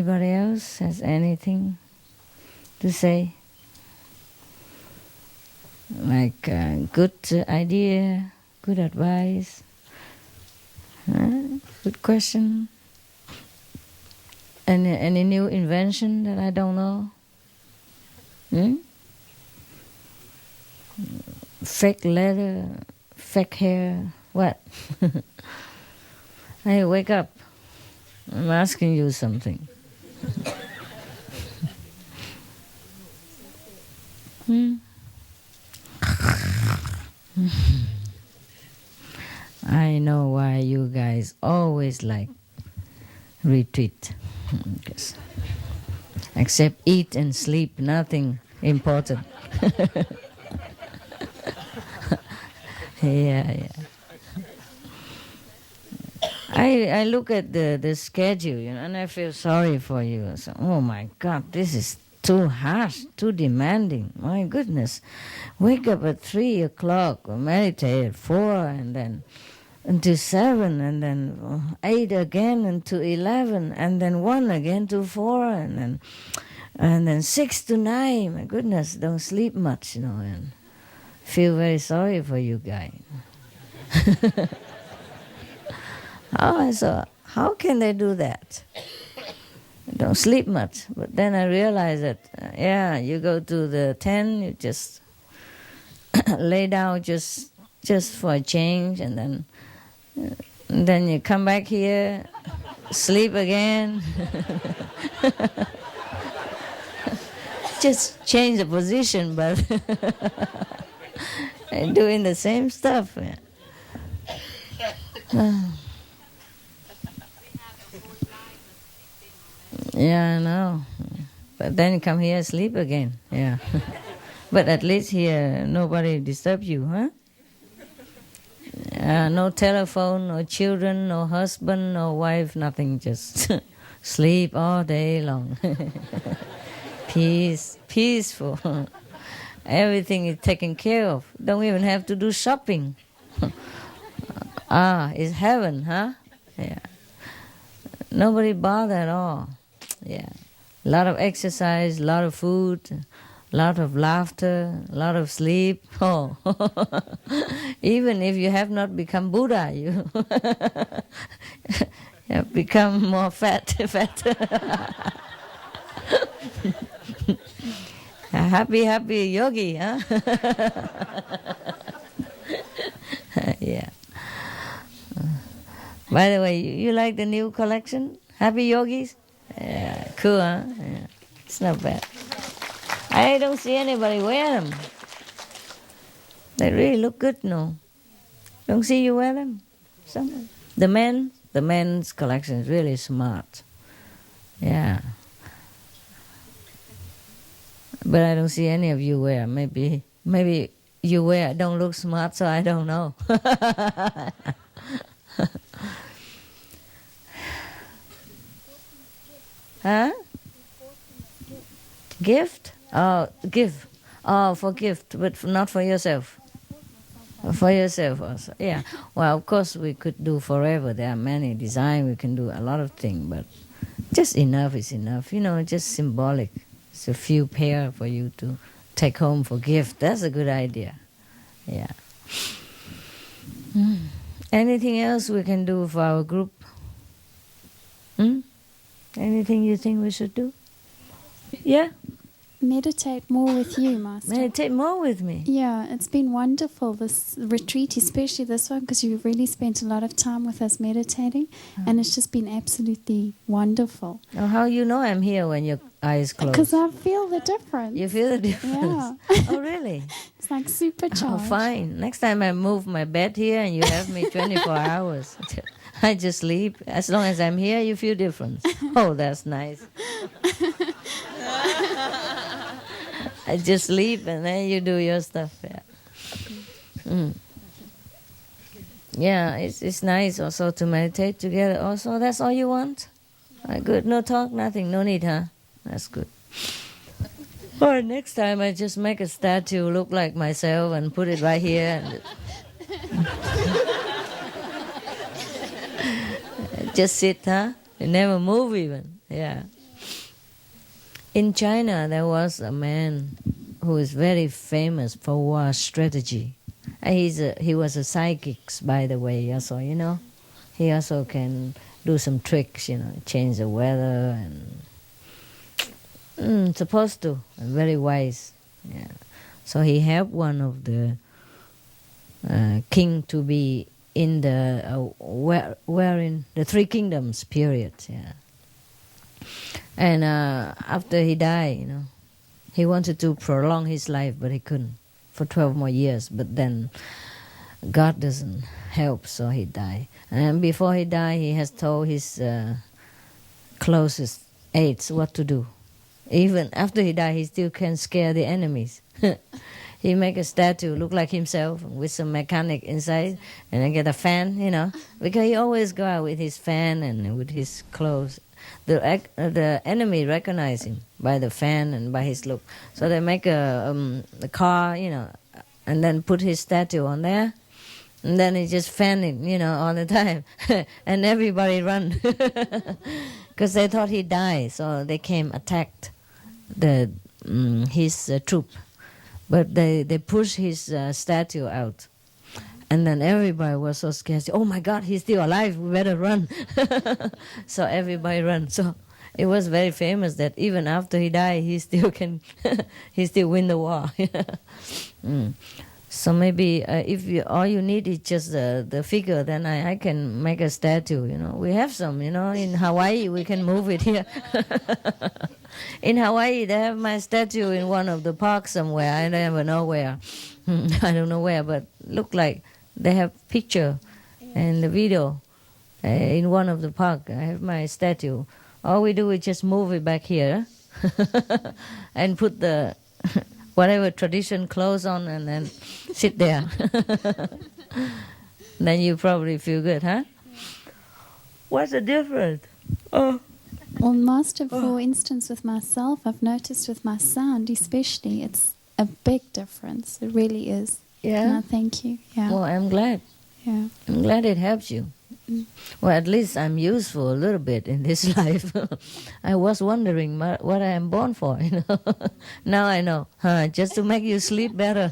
Anybody else has anything to say? Like good idea, good advice, good question. Any new invention that I don't know? Fake leather, fake hair, what? Hey, wake up. I'm asking you something. I know why you guys always like retreat. Except eat and sleep, nothing important. Yeah. I look at the schedule, and I feel sorry for you. So, oh my God, this is too harsh, too demanding. My goodness. Wake up at 3 o'clock, meditate at 4, and then until 7, and then 8 again until 11, and then 1 again to 4, and then 6 to 9. My goodness, don't sleep much, and feel very sorry for you guys. So how can they do that? Don't sleep much. But then I realized that, you go to the tent, you just lay down just for a change, and then you come back here, sleep again. Just change the position, but doing the same stuff. Yeah, I know. But then you come here, sleep again. Yeah. But at least here, nobody disturb you, huh? No telephone, no children, no husband, no wife, nothing. Just sleep all day long. Peaceful. Everything is taken care of. Don't even have to do shopping. It's heaven, huh? Yeah. Nobody bother at all. Yeah. A lot of exercise, a lot of food, a lot of laughter, a lot of sleep. Oh. Even if you have not become Buddha, you have become more fat. Happy yogi, huh? Yeah. By the way, you like the new collection? Happy Yogis? Yeah, cool, huh? Yeah. It's not bad. I don't see anybody wear them. They really look good, no? Don't see you wear them? Some. The men's collection is really smart. Yeah. But I don't see any of you wear. Maybe you wear, don't look smart, so I don't know. Huh? Gift? Oh, give. Oh, for gift, but not for yourself. For yourself also. Yeah. Well, of course we could do forever. There are many designs. We can do a lot of things, but just enough is enough. Just symbolic. It's a few pair for you to take home for gift. That's a good idea. Yeah. Anything else we can do for our group? Anything you think we should do? Yeah? Meditate more with you, Master. Meditate more with me. Yeah, it's been wonderful, this retreat, especially this one, because you really spent a lot of time with us meditating, and it's just been absolutely wonderful. Oh, how you know I'm here when your eyes closed? Because I feel the difference. You feel the difference? Yeah. Oh, really? It's like supercharged. Oh, fine. Next time I move my bed here and you have me 24 hours. I just sleep. As long as I'm here, you feel difference. Oh, that's nice. I just sleep and then you do your stuff. Yeah, yeah, it's nice also to meditate together. Also, that's all you want? Good. No talk, nothing. No need, huh? That's good. Or next time I just make a statue look like myself and put it right here. And just sit, huh? You never move even. Yeah. In China, there was a man who is very famous for war strategy. He was a psychic, by the way, also, you know. He also can do some tricks, you know, change the weather and supposed to, and very wise. Yeah. So he helped one of the king to be in the where in the Three Kingdoms period. Yeah. And after he died, you know, he wanted to prolong his life, but he couldn't for 12 more years. But then God doesn't help, so he died. And before he died, he has told his closest aides what to do. Even after he died, he still can scare the enemies. He make a statue look like himself with some mechanic inside, and then get a fan, you know, because he always go out with his fan and with his clothes. The enemy recognize him by the fan and by his look. So they make a car, you know, and then put his statue on there, and then he just fan it, you know, all the time, and everybody run because they thought he died. So they came attacked his troop. But they pushed his statue out. And then everybody was so scared. Oh my God, he's still alive, we better run. So everybody ran. So it was very famous that even after he died, he still can, he still win the war. So maybe if all you need is just the figure, then I can make a statue, you know. We have some, you know, in Hawaii, we can move it here. In Hawaii, they have my statue in one of the parks somewhere. I never know where. I don't know where, but look like they have picture and the video in one of the park. I have my statue. All we do is just move it back here and put the whatever tradition clothes on and then sit there. Then you probably feel good, huh? What's the difference? Oh. Well, Master, for instance, with myself, I've noticed with my sound especially, it's a big difference. It really is. Yeah? No, thank you. Yeah. Well, I'm glad. Yeah. I'm glad it helps you. Well, at least I'm useful a little bit in this life. I was wondering what I am born for, you know. Now I know. Just to make you sleep better.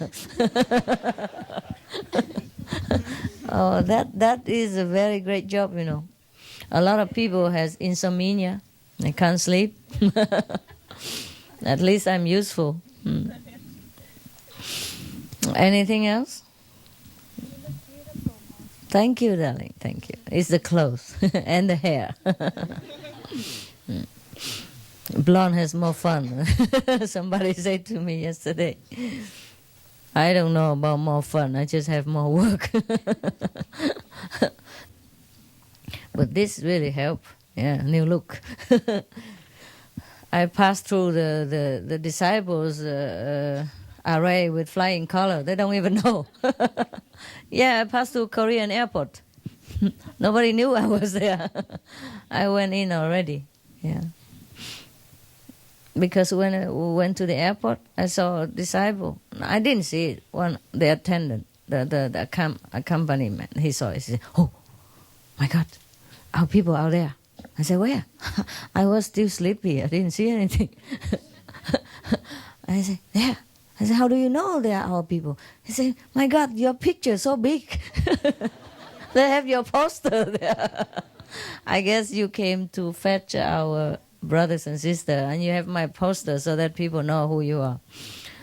Oh, that is a very great job, you know. A lot of people has insomnia. They can't sleep. At least I'm useful. Anything else? Thank you, darling. Thank you. It's the clothes and the hair. Blonde has more fun. Somebody said to me yesterday, I don't know about more fun. I just have more work. But this really helped. Yeah, new look. I passed through the disciples' array with flying color. They don't even know. Yeah, I passed through Korean airport. Nobody knew I was there. I went in already. Yeah. Because when I went to the airport, I saw a disciple. I didn't see it. The attendant, the accompaniment, he saw it. He said, "Oh, my God, our people out there." I said, "Where?" I was still sleepy. I didn't see anything. I said, "There." I said, "How do you know they are our people?" He said, "My God, your picture is so big." They have your poster there. I guess you came to fetch our brothers and sisters, and you have my poster so that people know who you are.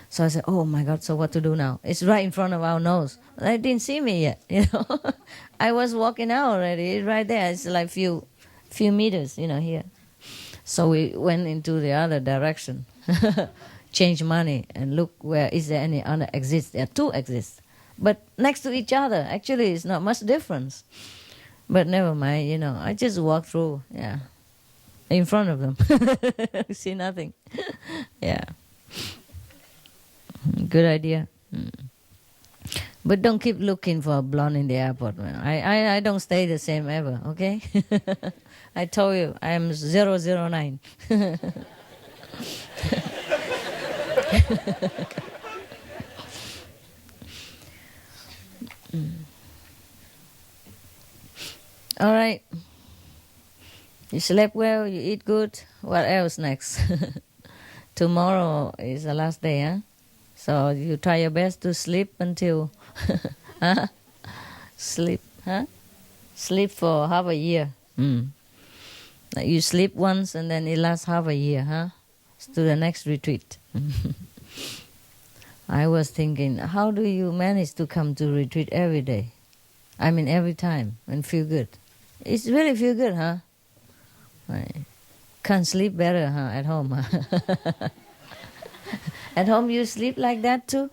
So I said, "Oh my God, so what to do now?" It's right in front of our nose. They didn't see me yet, you know. I was walking out already. It's right there. It's like few meters, you know, here. So we went into the other direction, change money, and look where is there any other exist. There are two exist, but next to each other. Actually, it's not much difference. But never mind, you know. I just walk through, yeah, in front of them. See nothing. Yeah. Good idea. But don't keep looking for a blonde in the airport, man. I don't stay the same ever, okay? I told you, I am 009. All right. You slept well, you eat good. What else next? tomorrow is the last day, huh? So you try your best to sleep until huh? Sleep, huh? Sleep for half a year. Like you sleep once and then it lasts half a year, huh? To the next retreat. I was thinking, how do you manage to come to retreat every day? I mean every time and feel good. It's really feel good, huh? Can't sleep better, huh? At home, huh? At home you sleep like that too?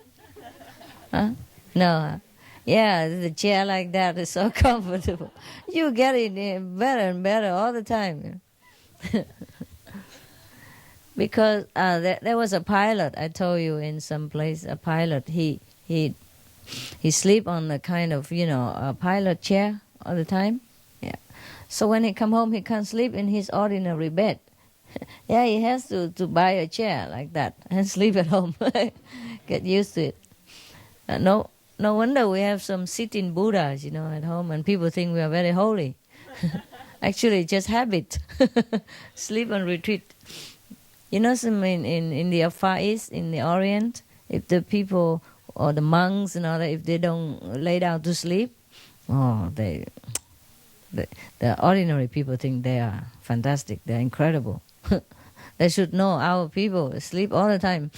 Huh? No, huh? Yeah, the chair like that is so comfortable. You get it better and better all the time. Because there was a pilot, I told you in some place, a pilot, he sleep on the kind of, a pilot chair all the time. Yeah. So when he come home, he can't sleep in his ordinary bed. Yeah, he has to buy a chair like that and sleep at home. Get used to it. No wonder we have some sitting Buddhas, at home, and people think we are very holy. Actually, just habit. Sleep on retreat. Some in the Far East, in the Orient, if the people or the monks and all that, if they don't lay down to sleep, the ordinary people think they are fantastic, they are incredible. They should know our people sleep all the time.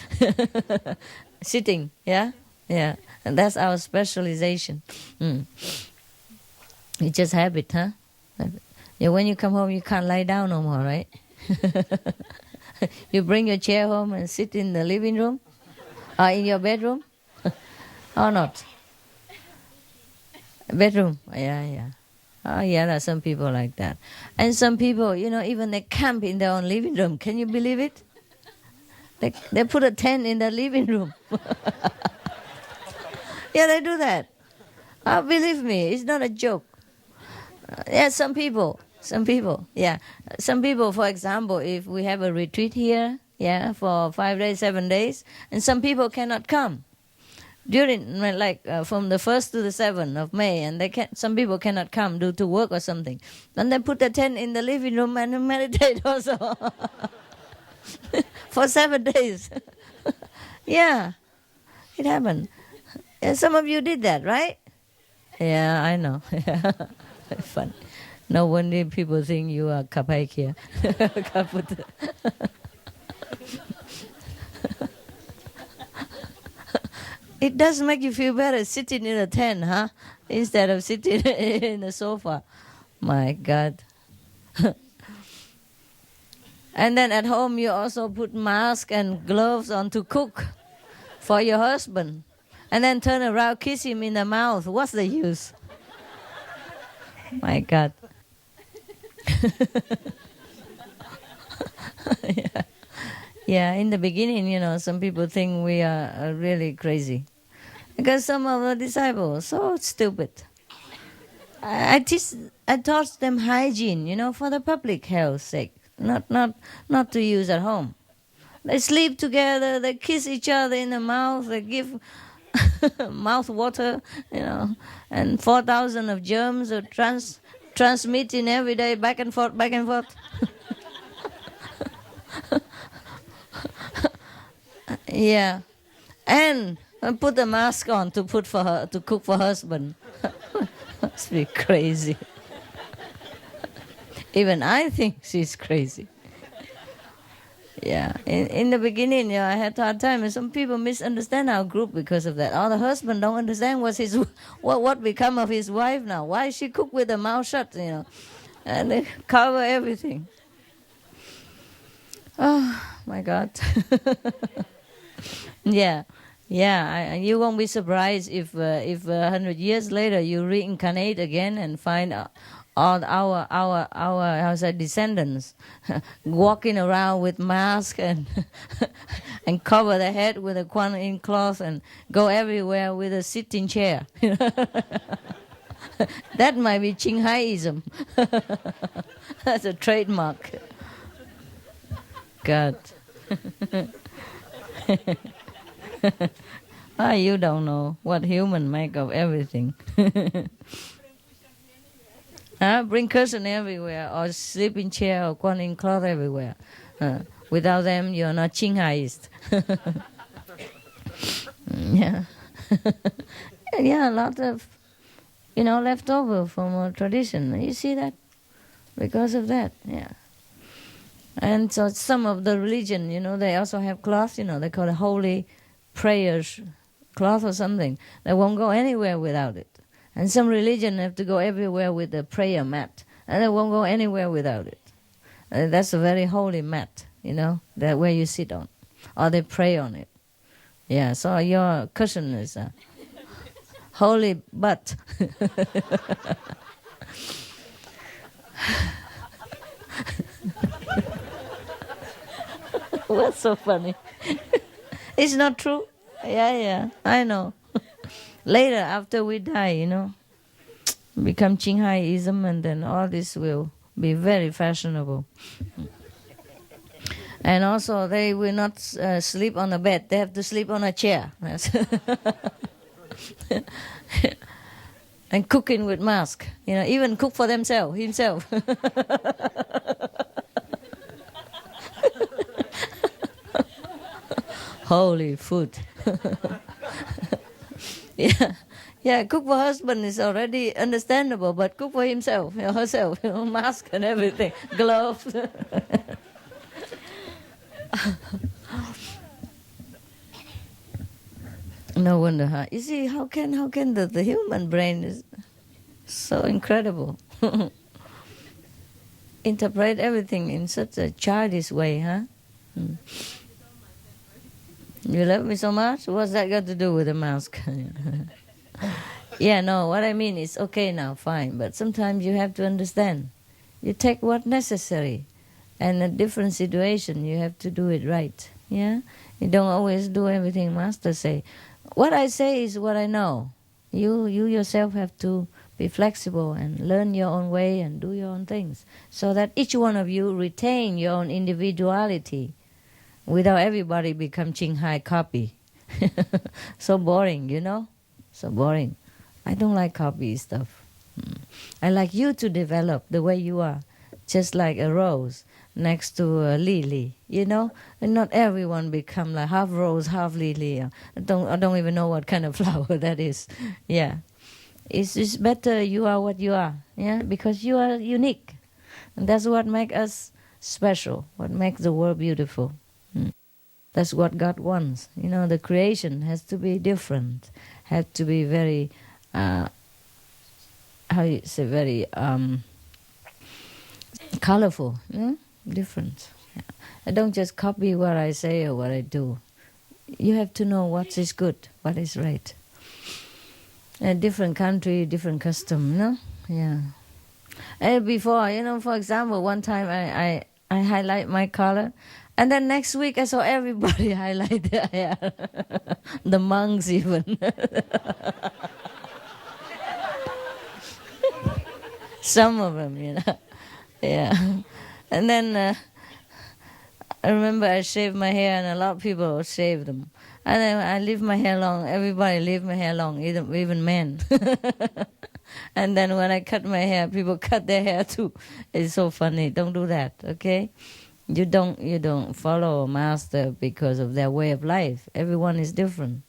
Sitting, yeah? Yeah, and that's our specialization. It's just habit, huh? Yeah, when you come home, you can't lie down no more, right? You bring your chair home and sit in the living room? Or in your bedroom? Or not? Bedroom? Yeah. Oh, yeah, there are some people like that. And some people, even they camp in their own living room. Can you believe it? They put a tent in the living room. Yeah, they do that. Believe me, it's not a joke. Yeah, some people, yeah. Some people, for example, if we have a retreat here, yeah, for 5 days, 7 days, and some people cannot come during, from the 1st to the 7th of May, and some people cannot come due to work or something. Then they put the tent in the living room and meditate also for 7 days. Yeah, it happened. Yeah, some of you did that, right? Yeah, I know. Fun. No wonder people think you are kapai here. It does make you feel better sitting in a tent, huh? Instead of sitting in a sofa. My God. And then at home you also put mask and gloves on to cook for your husband. And then turn around, kiss him in the mouth. What's the use? My God. Yeah, in the beginning, some people think we are really crazy. Because some of the disciples, so stupid. I taught them hygiene, for the public health's sake, not to use at home. They sleep together, they kiss each other in the mouth, they give mouth water, and 4,000 of germs are transmitting every day, back and forth. Yeah, and put the mask on to cook for husband. Must be crazy. Even I think she's crazy. Yeah, in the beginning, I had a hard time, and some people misunderstand our group because of that. The husband don't understand what become of his wife now. Why she cook with her mouth shut, and they cover everything. Oh my God. Yeah. You won't be surprised if 100 years later you reincarnate again and find all our descendants walking around with masks and and cover their head with a Kuan Yin cloth and go everywhere with a sitting chair. That might be Qinghaiism. That's a trademark. God. You don't know what human make of everything. Bring cushion everywhere, or sleeping chair, or Kuan Yin cloth everywhere. Without them, you're not Qinghaiist. Yeah. Yeah, a lot of, left over from our tradition. You see that? Because of that, yeah. And so some of the religion, they also have cloth, they call it holy prayers cloth or something. They won't go anywhere without it. And some religion have to go everywhere with a prayer mat. And they won't go anywhere without it. That's a very holy mat, that where you sit on. Or they pray on it. Yeah, so your cushion is a holy butt. What's so funny? It's not true. Yeah, I know. Later, after we die, become Qinghaiism, and then all this will be very fashionable. And also, they will not sleep on a bed. They have to sleep on a chair. And cooking with mask. Even cook for himself. Holy food. Yeah, cook for husband is already understandable, but cook for himself, herself, mask and everything, gloves. No wonder, huh? You see, how can the human brain is so incredible. Interpret everything in such a childish way, huh? You love me so much? What's that got to do with the mask? Yeah, no, what I mean is, okay now, fine, but sometimes you have to understand. You take what's necessary. And in a different situation, you have to do it right. Yeah? You don't always do everything Master say. What I say is what I know. You yourself have to be flexible and learn your own way and do your own things. So that each one of you retain your own individuality without everybody become Qinghai copy. So boring, So boring. I don't like copy stuff. I like you to develop the way you are. Just like a rose next to a lily, and not everyone become like half rose, half lily. I don't even know what kind of flower that is. Yeah, it's better you are what you are. Yeah, because you are unique, and that's what makes us special. What makes the world beautiful. That's what God wants. The creation has to be different, has to be very, very colorful, different. Yeah. I don't just copy what I say or what I do. You have to know what is good, what is right. A different country, different custom, Yeah. And before, for example, one time I highlight my color, and then next week I saw everybody highlight their hair. The monks even. Some of them, Yeah. And then I remember I shaved my hair, and a lot of people shave them. And then I leave my hair long. Everybody leave my hair long, even men. And then when I cut my hair, people cut their hair too. It's so funny. Don't do that, okay? You don't follow a master because of their way of life. Everyone is different.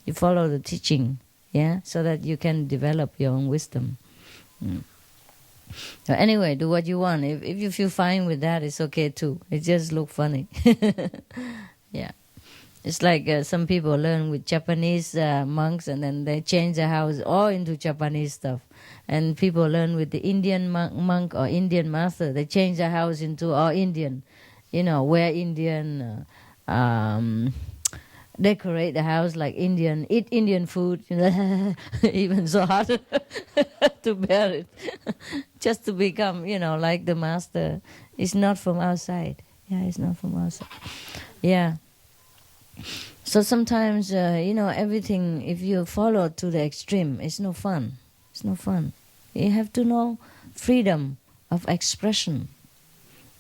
You follow the teaching, yeah, so that you can develop your own wisdom. So anyway, do what you want. If you feel fine with that, it's okay too. It just look funny. Yeah. It's like some people learn with Japanese monks, and then they change the house all into Japanese stuff. And people learn with the Indian monk or Indian master. They change the house into all Indian. Wear Indian, decorate the house like Indian, eat Indian food. Even so hard to bear it. Just to become, like the master. It's not from outside. Yeah, it's not from outside. Yeah. So sometimes, everything, if you follow to the extreme, it's no fun. It's no fun. You have to know freedom of expression,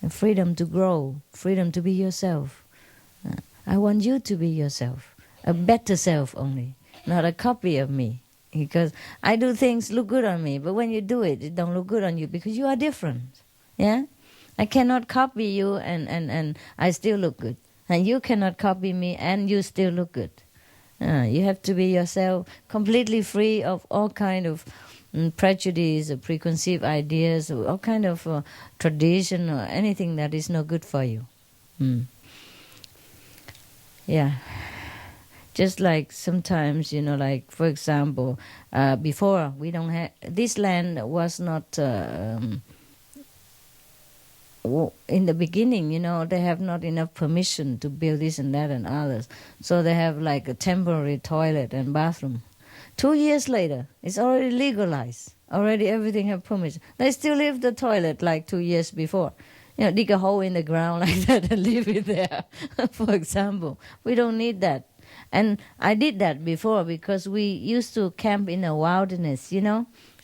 and freedom to grow, freedom to be yourself. I want you to be yourself, a better self only, not a copy of me. Because I do things look good on me, but when you do it, it don't look good on you because you are different. Yeah? I cannot copy you and I still look good. And you cannot copy me and you still look good. You have to be yourself, completely free of all kind of prejudice or preconceived ideas or all kind of tradition or anything that is no good for you. Yeah. Just like sometimes, like for example, before we don't have, this land was not, in the beginning, they have not enough permission to build this and that and others. So they have like a temporary toilet and bathroom. 2 years later, it's already legalized. Already everything have permission. They still leave the toilet like 2 years before. Dig a hole in the ground like that and leave it there, for example. We don't need that. And I did that before because we used to camp in the wilderness,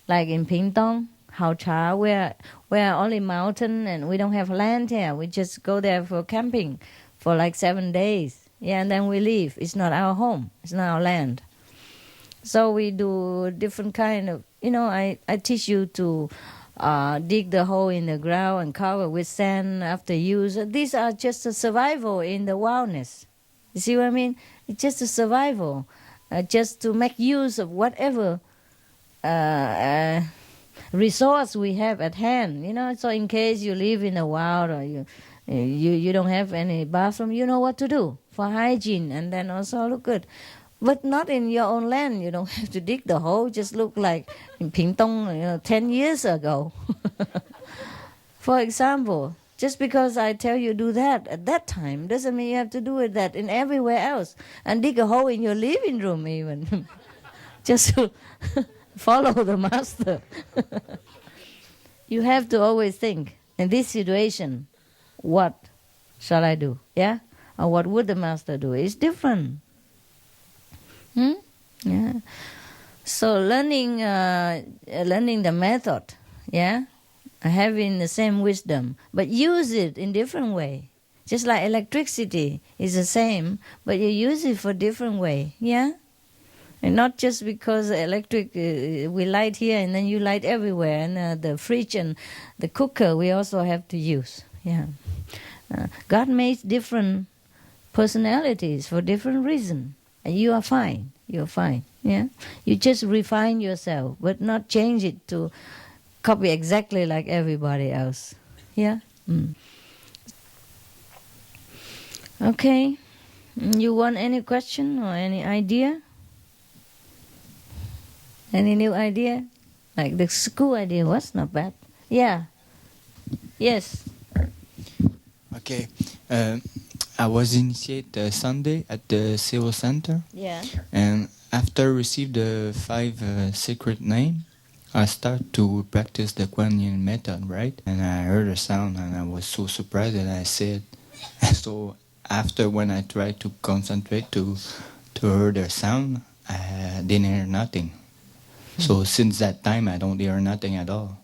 like in Pingtong, Hao Cha, where only mountain and we don't have land here. We just go there for camping for like 7 days. Yeah, and then we leave. It's not our home. It's not our land. So we do different kind of, I teach you to dig the hole in the ground and cover with sand after use. These are just a survival in the wilderness. You see what I mean? It's just a survival, just to make use of whatever resource we have at hand. So in case you live in the wild or you don't have any bathroom, you know what to do for hygiene and then also look good. But not in your own land. You don't have to dig the hole. Just look like in Pingtong 10 years ago. For example, just because I tell you do that at that time doesn't mean you have to do it that in everywhere else. And dig a hole in your living room even. Just to follow the master. You have to always think, in this situation, what shall I do? Yeah? Or what would the master do? It's different. Yeah. So learning the method, yeah, having the same wisdom, but use it in different way. Just like electricity is the same, but you use it for different way, yeah. And not just because electric we light here and then you light everywhere, and the fridge and the cooker we also have to use, yeah. God made different personalities for different reasons. And you are fine. You're fine. Yeah. You just refine yourself, but not change it to copy exactly like everybody else. Yeah. Okay. You want any question or any idea? Any new idea? Like the school idea was not bad. Yeah. Yes. Okay. I was initiated Sunday at the Civil Center. Yeah. And after received the 5 sacred name, I start to practice the Kuan Yin method, right? And I heard a sound and I was so surprised that I said, so after when I tried to concentrate to hear the sound, I didn't hear nothing. So since that time, I don't hear nothing at all.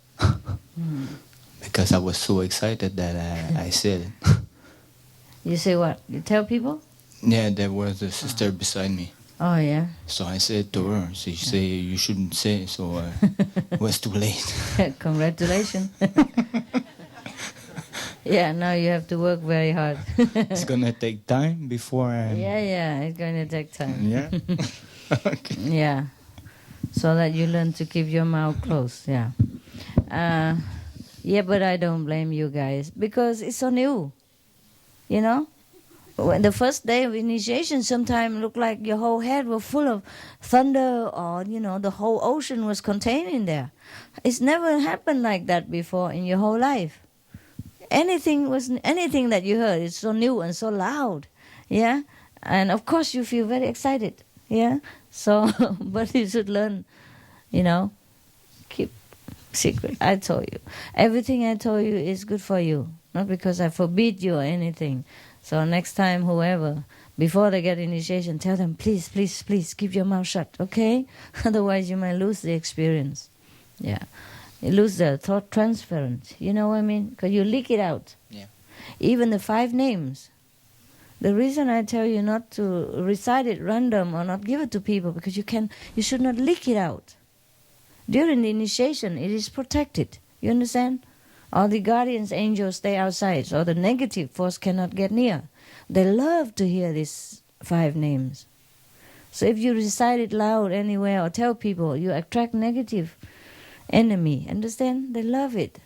Because I was so excited that I said it. You say what? You tell people? Yeah, there was a sister beside me. Oh, yeah. So I said to her, she said, you shouldn't say, so it was too late. Congratulations. Yeah, now you have to work very hard. It's going to take time before I... Yeah, it's going to take time. Yeah? Okay. Yeah, so that you learn to keep your mouth closed, yeah. Yeah, but I don't blame you guys, because it's so new. When the first day of initiation, sometimes looked like your whole head was full of thunder, or the whole ocean was contained in there. It's never happened like that before in your whole life. Anything that you heard is so new and so loud, yeah. And of course you feel very excited, yeah. So, but you should learn, keep secret. I told you, everything I told you is good for you. Not because I forbid you or anything. So next time, whoever, before they get initiation, tell them, please, please, please, keep your mouth shut, okay? Otherwise, you might lose the experience. Yeah. You lose the thought transference. You know what I mean? Because you leak it out. Yeah. Even the 5 names. The reason I tell you not to recite it random or not give it to people, because you should not leak it out. During the initiation, it is protected. You understand? All the guardians, angels stay outside, so the negative force cannot get near. They love to hear these 5 names. So if you recite it loud anywhere or tell people, you attract negative enemy. Understand? They love it.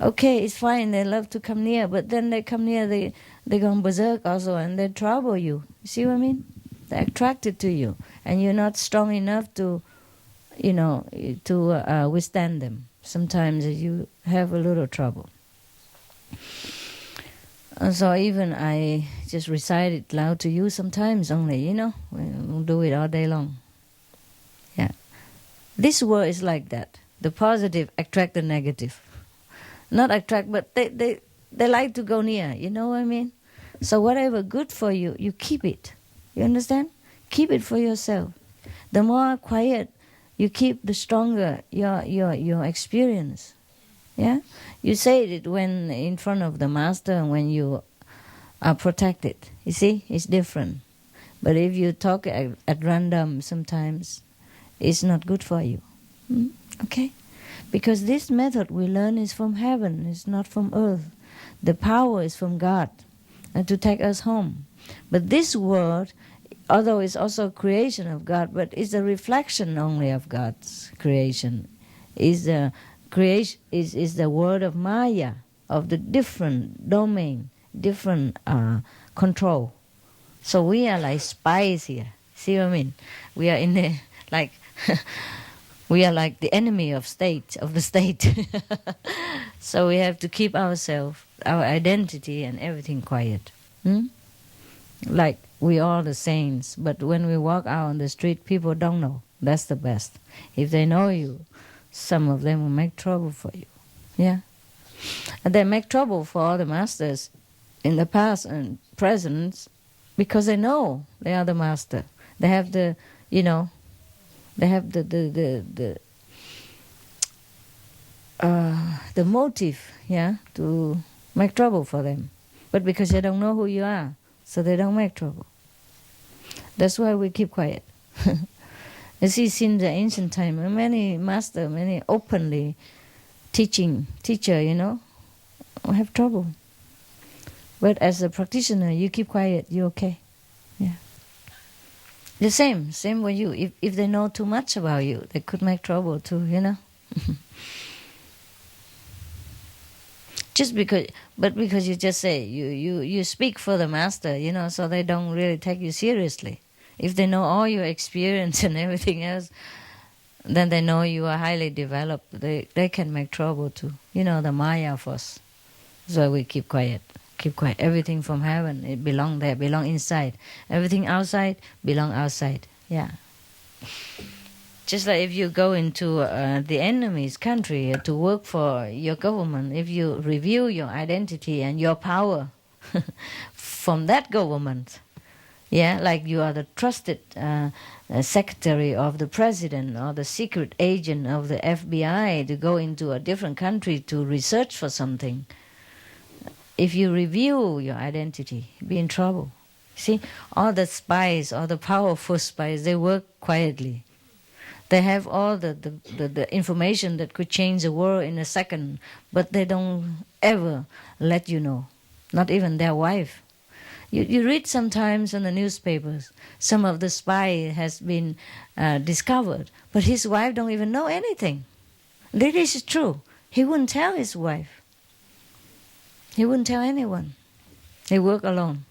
Okay, it's fine, they love to come near, but then they come near, they go berserk also, and they trouble you. You see what I mean? They're attracted to you, and you're not strong enough to, withstand them. Sometimes you have a little trouble. And so even I just recite it loud to you sometimes only, we don't do it all day long. Yeah. This world is like that. The positive attract the negative. Not attract, but they like to go near, you know what I mean? So whatever good for you, you keep it. You understand? Keep it for yourself. The more quiet you keep, the stronger your experience. Yeah? You say it when in front of the master and when you are protected. You see? It's different. But if you talk at random sometimes, it's not good for you. Okay? Because this method we learn is from heaven, it's not from earth. The power is from God to take us home. But this world, although it's also a creation of God, but it's a reflection only of God's creation. Is the creation is the world of Maya, of the different domain, different control. So we are like spies here. See what I mean? We are in the like. We are like the enemy of the state. So we have to keep ourselves, our identity and everything quiet. Like we are the saints, but when we walk out on the street, people don't know. That's the best. If they know you, some of them will make trouble for you. Yeah? And they make trouble for all the masters in the past and present because they know they are the master. They have the, they have the motive, to make trouble for them. But because they don't know who you are, so they don't make trouble. That's why we keep quiet. You see, since the ancient time, many master, many openly teacher, have trouble. But as a practitioner, you keep quiet, you're okay. Yeah. The same with you. If they know too much about you, they could make trouble too, Because you just say, you speak for the master, so they don't really take you seriously. If they know all your experience and everything else, then they know you are highly developed. They can make trouble too. The Maya force. So we keep quiet. Keep quiet. Everything from heaven, it belong there, belong inside. Everything outside, belong outside. Yeah. Just like if you go into the enemy's country to work for your government, if you review your identity and your power from that government, like you are the trusted secretary of the president or the secret agent of the FBI to go into a different country to research for something, if you review your identity, be in trouble. See, all the spies, all the powerful spies, they work quietly. They have all the information that could change the world in a second, but they don't ever let you know, not even their wife. You read sometimes in the newspapers, some of the spy has been discovered, but his wife don't even know anything. This is true. He wouldn't tell his wife. He wouldn't tell anyone. He work alone.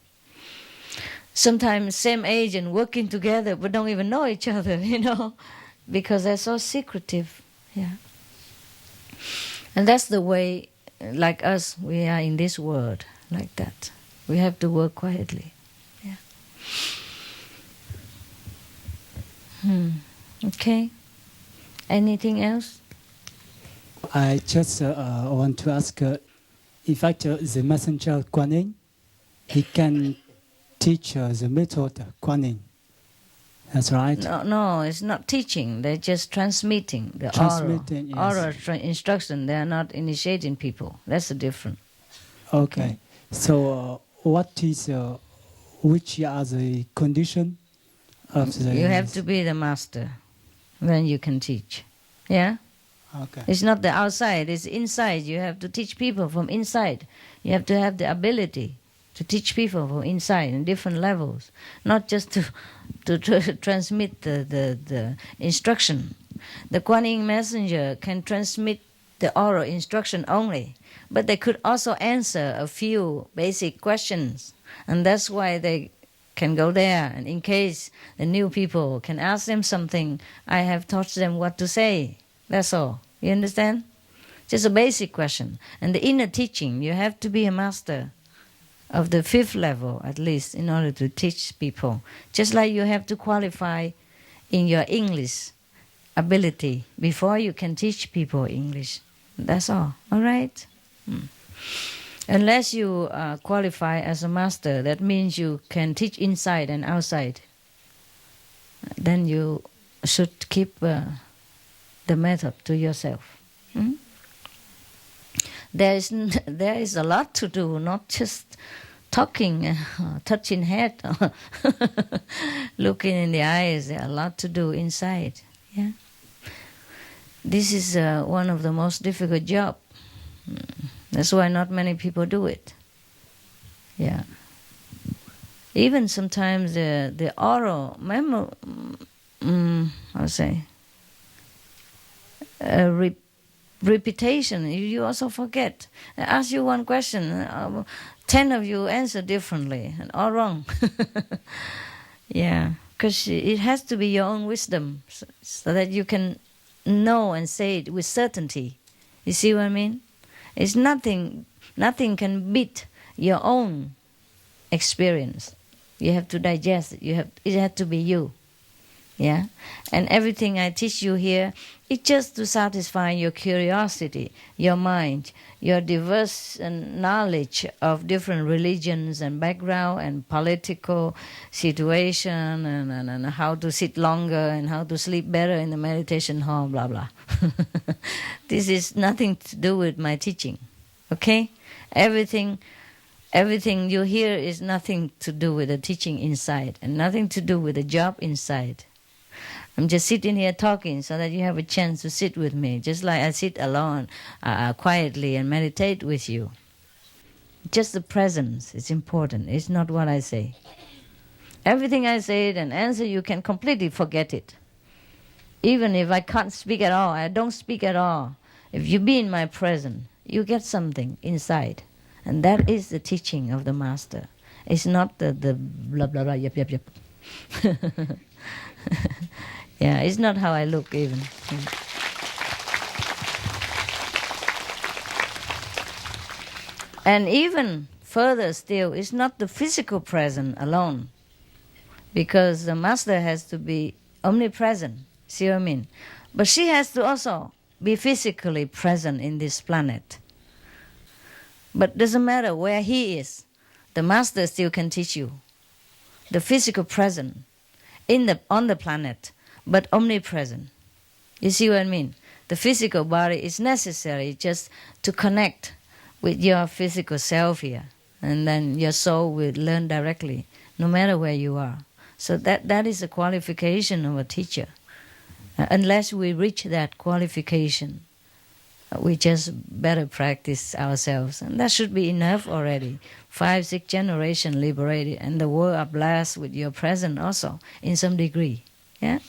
Sometimes same agent working together but don't even know each other, because they're so secretive. Yeah. And that's the way, like us, we are in this world, like that. We have to work quietly. Yeah. Okay. Anything else? I just want to ask, in fact, the messenger Kuan Yin, he can teach the method Kuan Yin. That's right? No, it's not teaching. They're just transmitting the oral instruction. They are not initiating people. That's the difference. Okay. So which are the condition of the... You have to be the master. Then you can teach. Yeah? Okay. It's not the outside, it's inside. You have to teach people from inside. You have to have the ability to teach people from inside in different levels, not just to transmit the instruction. The Kuan Yin messenger can transmit the oral instruction only, but they could also answer a few basic questions, and that's why they can go there. And in case the new people can ask them something, I have taught them what to say. That's all. You understand? Just a basic question. And the inner teaching, you have to be a master of the 5th level at least in order to teach people. Just like you have to qualify in your English ability before you can teach people English. That's all. All right? Unless you qualify as a master, that means you can teach inside and outside. Then you should keep the method to yourself. There is a lot to do, not just talking, touching head, looking in the eyes. There are a lot to do inside. Yeah, this is one of the most difficult jobs. That's why not many people do it. Yeah. Even sometimes the oral memo, I'll say, repetition, you also forget. I ask you one question, 10 of you answer differently, and all wrong. Yeah, because it has to be your own wisdom, so that you can know and say it with certainty. You see what I mean? It's nothing can beat your own experience. You have to digest it. It has to be you. Yeah, and everything I teach you here, it's just to satisfy your curiosity, your mind, your diverse knowledge of different religions and background and political situation and how to sit longer and how to sleep better in the meditation hall, blah, blah. This is nothing to do with my teaching, okay? Everything you hear is nothing to do with the teaching inside and nothing to do with the job inside. I'm just sitting here talking so that you have a chance to sit with me, just like I sit alone, quietly and meditate with you. Just the presence is important. It's not what I say. Everything I say and answer, you can completely forget it. Even if I can't speak at all, I don't speak at all. If you be in my presence, you get something inside. And that is the teaching of the Master. It's not the blah, blah, blah, yep, yep, yep. Yeah, it's not how I look even. And even further still, it's not the physical presence alone. Because the Master has to be omnipresent, see what I mean? But she has to also be physically present in this planet. But doesn't matter where he is, the Master still can teach you. The physical presence on the planet, but omnipresent. You see what I mean? The physical body is necessary just to connect with your physical self here. And then your soul will learn directly, no matter where you are. So that is a qualification of a teacher. Unless we reach that qualification, we just better practice ourselves. And that should be enough already. 5, 6 generations liberated, and the world are blessed with your presence also, in some degree. Yeah,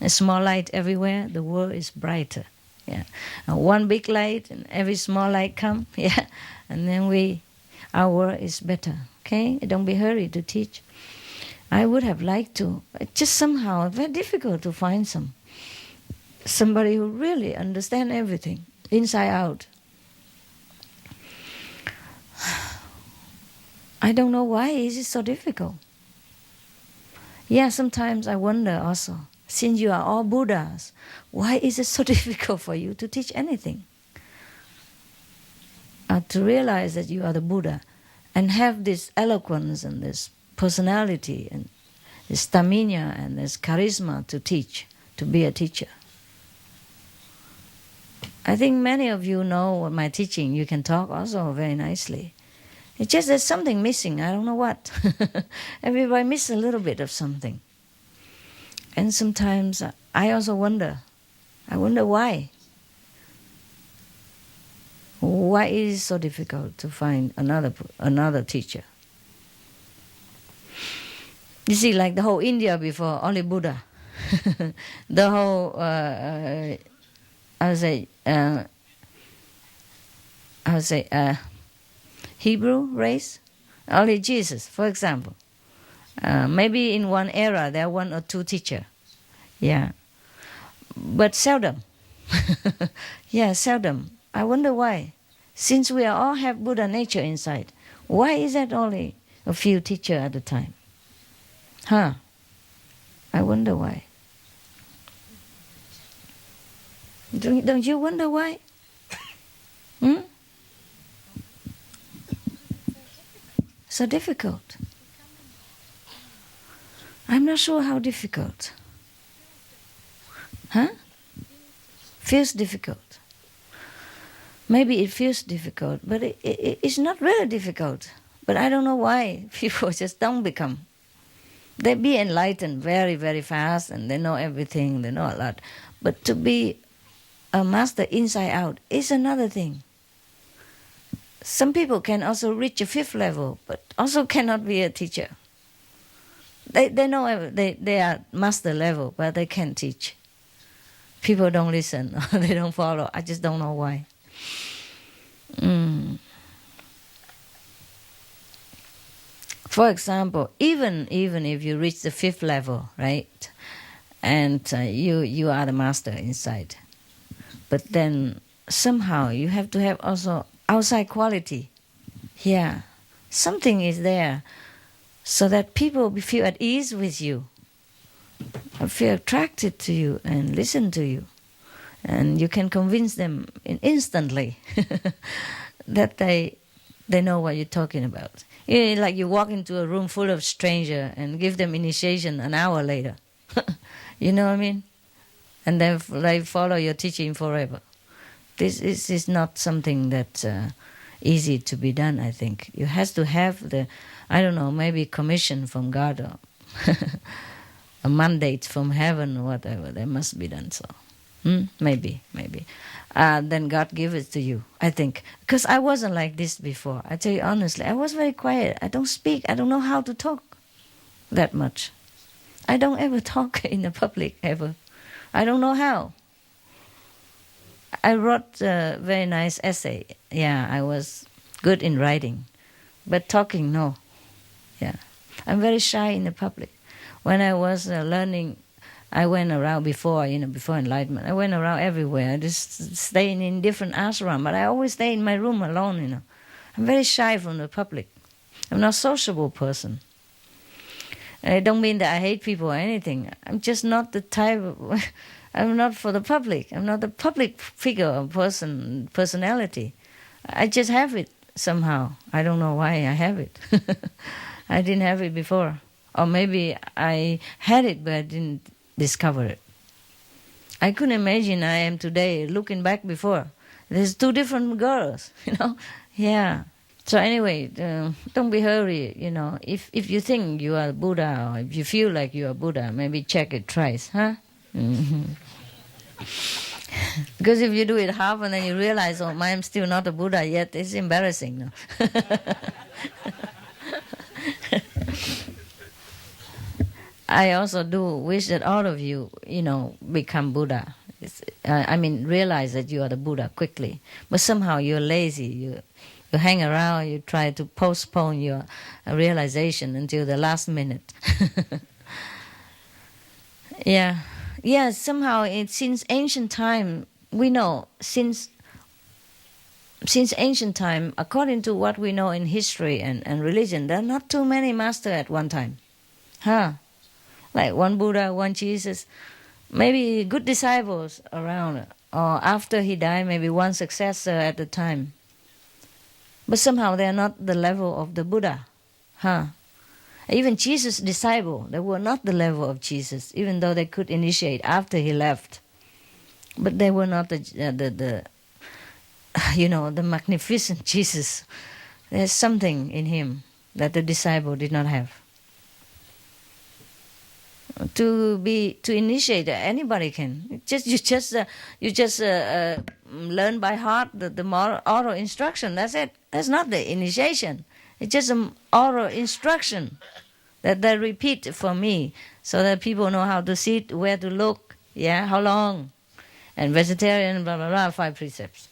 a small light everywhere, the world is brighter. Yeah, one big light, and every small light come. Yeah, and then our world is better. Okay, don't be hurried to teach. I would have liked to, but just somehow very difficult to find somebody who really understand everything inside out. I don't know why is it so difficult. Yeah, sometimes I wonder also, since you are all Buddhas, why is it so difficult for you to teach anything? To realize that you are the Buddha and have this eloquence and this personality and this stamina and this charisma to teach, to be a teacher. I think many of you know what my teaching. You can talk also very nicely. It's just there's something missing. I don't know what. Everybody misses a little bit of something. And sometimes I also wonder. I wonder why. Why is it so difficult to find another teacher? You see, like the whole India before, only Buddha. The whole, Hebrew race, only Jesus, for example. Maybe in one era there are one or two teachers, yeah, but seldom. Yeah, seldom. I wonder why. Since we all have Buddha nature inside, why is that only a few teachers at a time? Huh? I wonder why. Don't you wonder why? So difficult. I'm not sure how difficult. Huh? Feels difficult. Maybe it feels difficult, but it's not really difficult. But I don't know why people just don't become. They be enlightened very, very fast, and they know everything, they know a lot. But to be a master inside out is another thing. Some people can also reach a 5th level, but also cannot be a teacher. They know they are master level, but they can't teach. People don't listen, or they don't follow. I just don't know why. For example, even if you reach the 5th level, right, and you are the master inside, but then somehow you have to have also outside quality. Yeah, something is there, so that people feel at ease with you, feel attracted to you, and listen to you, and you can convince them instantly that they know what you're talking about. Like you walk into a room full of strangers and give them initiation an hour later. You know what I mean? And then they follow your teaching forever. This is not something that's easy to be done, I think. You have to have maybe commission from God or a mandate from heaven or whatever. That must be done so. Maybe. Then God give it to you, I think. Because I wasn't like this before. I tell you honestly, I was very quiet. I don't speak. I don't know how to talk that much. I don't ever talk in the public, ever. I don't know how. I wrote a very nice essay. Yeah, I was good in writing. But talking, no. Yeah. I'm very shy in the public. When I was learning, I went around before enlightenment. I went around everywhere. I just staying in different ashrams, but I always stay in my room alone, I'm very shy from the public. I'm not a sociable person. And it don't mean that I hate people or anything. I'm just not the type of... I'm not for the public. I'm not the public figure or personality. I just have it somehow. I don't know why I have it. I didn't have it before. Or maybe I had it, but I didn't discover it. I couldn't imagine I am today looking back before. There's 2 different girls, Yeah. So anyway, don't be hurry, If you think you are Buddha, or if you feel like you are Buddha, maybe check it twice, huh? Because if you do it half and then you realize, I'm still not a Buddha yet, it's embarrassing. No? I also do wish that all of you, become Buddha. Realize that you are the Buddha quickly. But somehow you're lazy. You hang around, you try to postpone your realization until the last minute. Yeah. Yeah, somehow since ancient time, we know, since ancient time, according to what we know in history and religion, there are not too many masters at one time. Huh? Like one Buddha, one Jesus, maybe good disciples around, or after he died, maybe one successor at the time. But somehow they are not the level of the Buddha. Huh? Even Jesus' disciples, they were not the level of Jesus, even though they could initiate after he left. But they were not the magnificent Jesus. There's something in him that the disciple did not have. to initiate. Anybody can. You just learn by heart the oral instruction. That's it. That's not the initiation. It's just an oral instruction that they repeat for me, so that people know how to sit, where to look, how long, and vegetarian, blah blah blah, 5 precepts.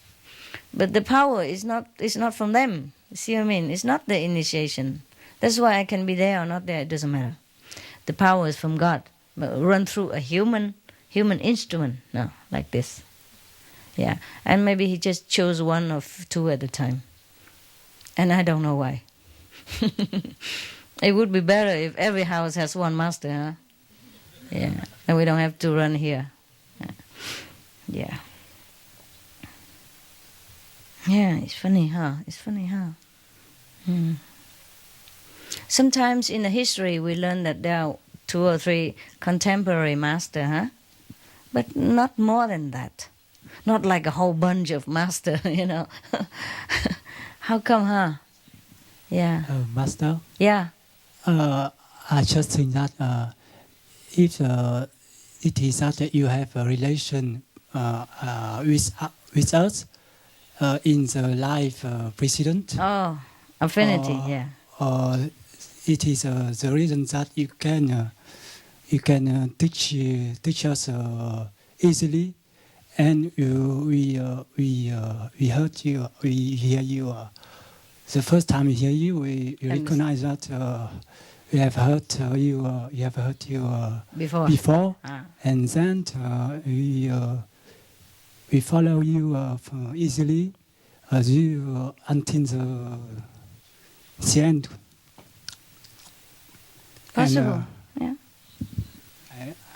But the power is not from them. See what I mean? It's not the initiation. That's why I can be there or not there. It doesn't matter. The power is from God. But run through a human instrument. No, like this. Yeah. And maybe he just chose 1 or 2 at a time. And I don't know why. It would be better if every house has 1 master, huh? Yeah. And we don't have to run here. Yeah. Yeah, it's funny, huh? Sometimes in the history we learn that there are 2 or 3 contemporary masters, huh? But not more than that. Not like a whole bunch of masters, How come, huh? Yeah. Master? Yeah. I just think that if it is that you have a relation with us in the life precedent. Oh, affinity, yeah. It is the reason that you can teach us easily, and we heard you, we hear you. The first time we hear you, we recognize that we have heard you. You have heard you before, and then we follow you easily until the end. Possible,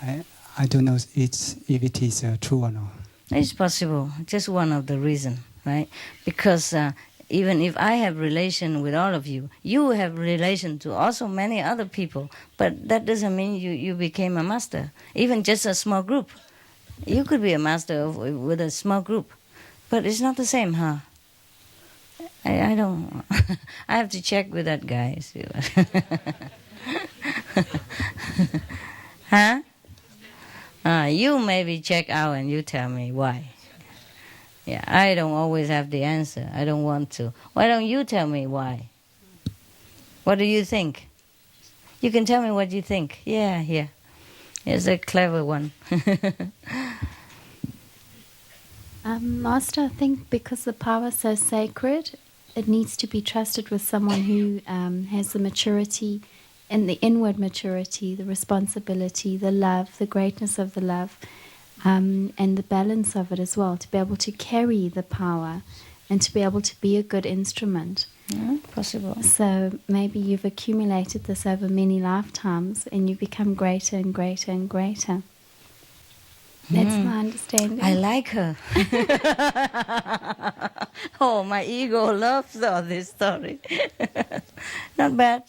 and, I don't know if it is true or not. It's possible. Just one of the reasons, right? Because even if I have relation with all of you, you have relation to also many other people. But that doesn't mean you became a master. Even just a small group. You could be a master with a small group. But it's not the same, huh? I don't... I have to check with that guy. See huh? You maybe check out and you tell me why. Yeah, I don't always have the answer. I don't want to. Why don't you tell me why? What do you think? You can tell me what you think. Yeah. It's a clever one. Master, I think because the power is so sacred, it needs to be trusted with someone who has the maturity and the inward maturity, the responsibility, the love, the greatness of the love, and the balance of it as well, to be able to carry the power and to be able to be a good instrument. Yeah, possible. So maybe you've accumulated this over many lifetimes and you become greater and greater and greater. That's my understanding. I like her. Oh, my ego loves all this story. Not bad.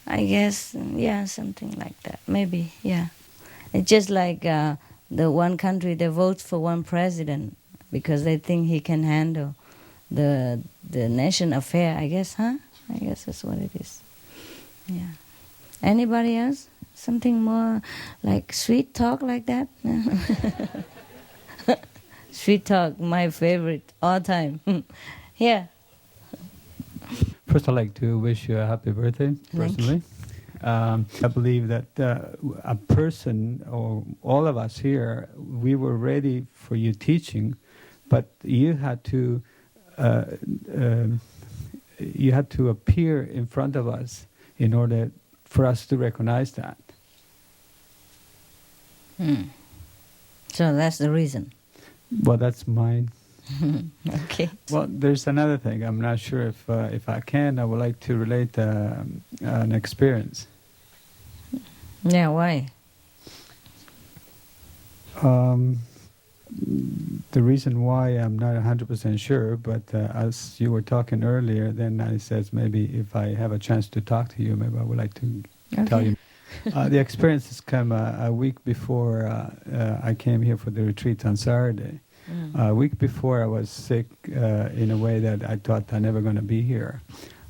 I guess, something like that. Maybe, yeah. It's just like the one country, they vote for one president because they think he can handle the nation affair, I guess, huh? I guess that's what it is. Yeah. Anybody else? Something more like sweet talk like that? Sweet talk, my favorite all time. Yeah. First, I'd like to wish you a happy birthday, personally. I believe that a person, or all of us here, we were ready for you teaching, but you had to appear in front of us in order for us to recognize that. So that's the reason. Well, that's mine. Okay. Well, there's another thing. I'm not sure if I can. I would like to relate an experience. Yeah, why? The reason why I'm not 100% sure, but as you were talking earlier, then I says maybe if I have a chance to talk to you, maybe I would like to tell you. The experience has come a week before I came here for the retreat on Saturday. A week before I was sick in a way that I thought I'm never going to be here.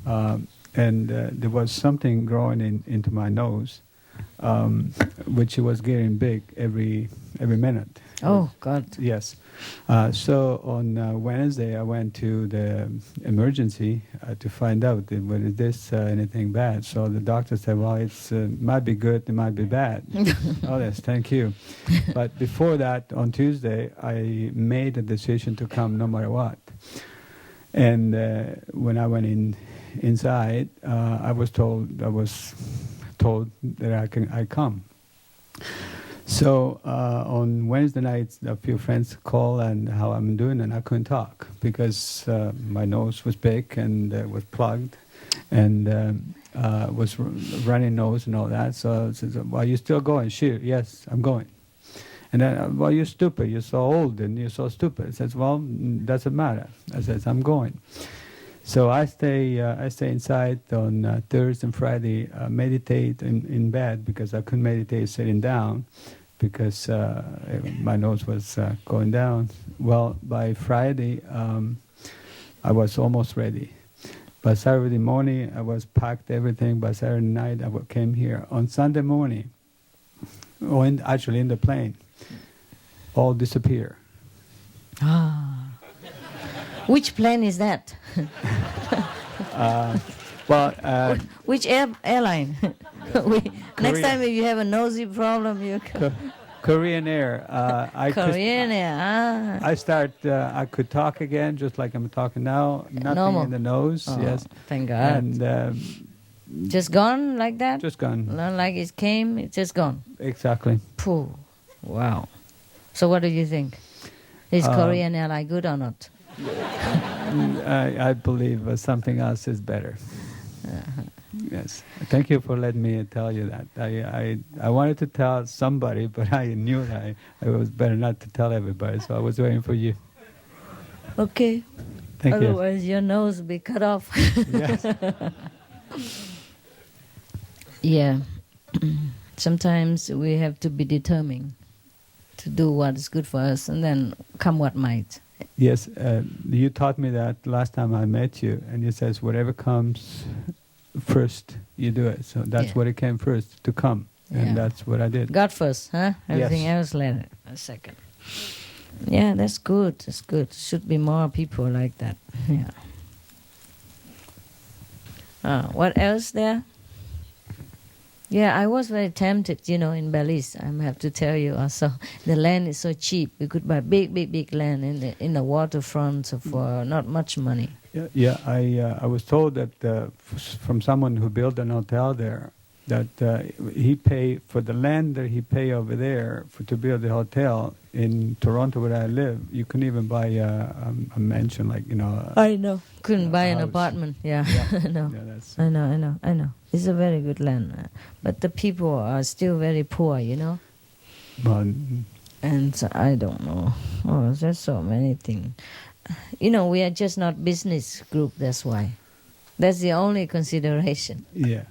And there was something growing into my nose. which was getting big every minute. Oh, God. Yes. So on Wednesday, I went to the emergency to find out whether this anything bad. So the doctor said, well, it's might be good, it might be bad. Oh, yes, thank you. But before that, on Tuesday, I made a decision to come no matter what. And when I went inside, I was told that I come. So on Wednesday night, a few friends called and how I'm doing, and I couldn't talk because my nose was big and was plugged, and was running nose and all that. So I said, "Well, you still going?" Sure, yes, I'm going. And then, well, you're stupid. You're so old and you're so stupid. I says, well, doesn't matter. I says, I'm going. So I stay inside on Thursday and Friday, meditate in bed because I couldn't meditate sitting down because my nose was going down. Well, by Friday, I was almost ready. By Saturday morning, I was packed everything. By Saturday night, I came here. On Sunday morning, actually in the plane, all disappear. Ah. Which plane is that? Which airline? Next time if you have a nosy problem, you can... Korean Air. Korean Air. I could talk again, just like I'm talking now. Nothing Normal. In the nose. Oh, yes. Thank God. And just gone like that? Just gone. Not like it came, it's just gone. Exactly. Pooh. Wow. So what do you think? Is Korean Airline good or not? I believe something else is better. Uh-huh. Yes. Thank you for letting me tell you that. I wanted to tell somebody, but I knew that it was better not to tell everybody, so I was waiting for you. Okay. Thank you. Otherwise your nose will be cut off. Yes. Yeah. Sometimes we have to be determined to do what is good for us, and then come what might. Yes, you taught me that last time I met you, and you says whatever comes first, you do it. So that's what it came first, to come, and that's what I did. God first, huh? Everything else later, a second. Yeah, that's good. That's good. Should be more people like that. Yeah. What else there? Yeah, I was very tempted, in Belize. I have to tell you also, the land is so cheap. We could buy big land in the waterfront for not much money. Yeah. I was told that from someone who built an hotel there, that he paid for the land that he paid over there to build the hotel in Toronto, where I live. You couldn't even buy a mansion, like I know. Couldn't buy an apartment. Yeah. No. Yeah, I know. It's a very good land, but the people are still very poor. And so I don't know. Oh, there's so many things. We are just not business group. That's why. That's the only consideration. Yeah.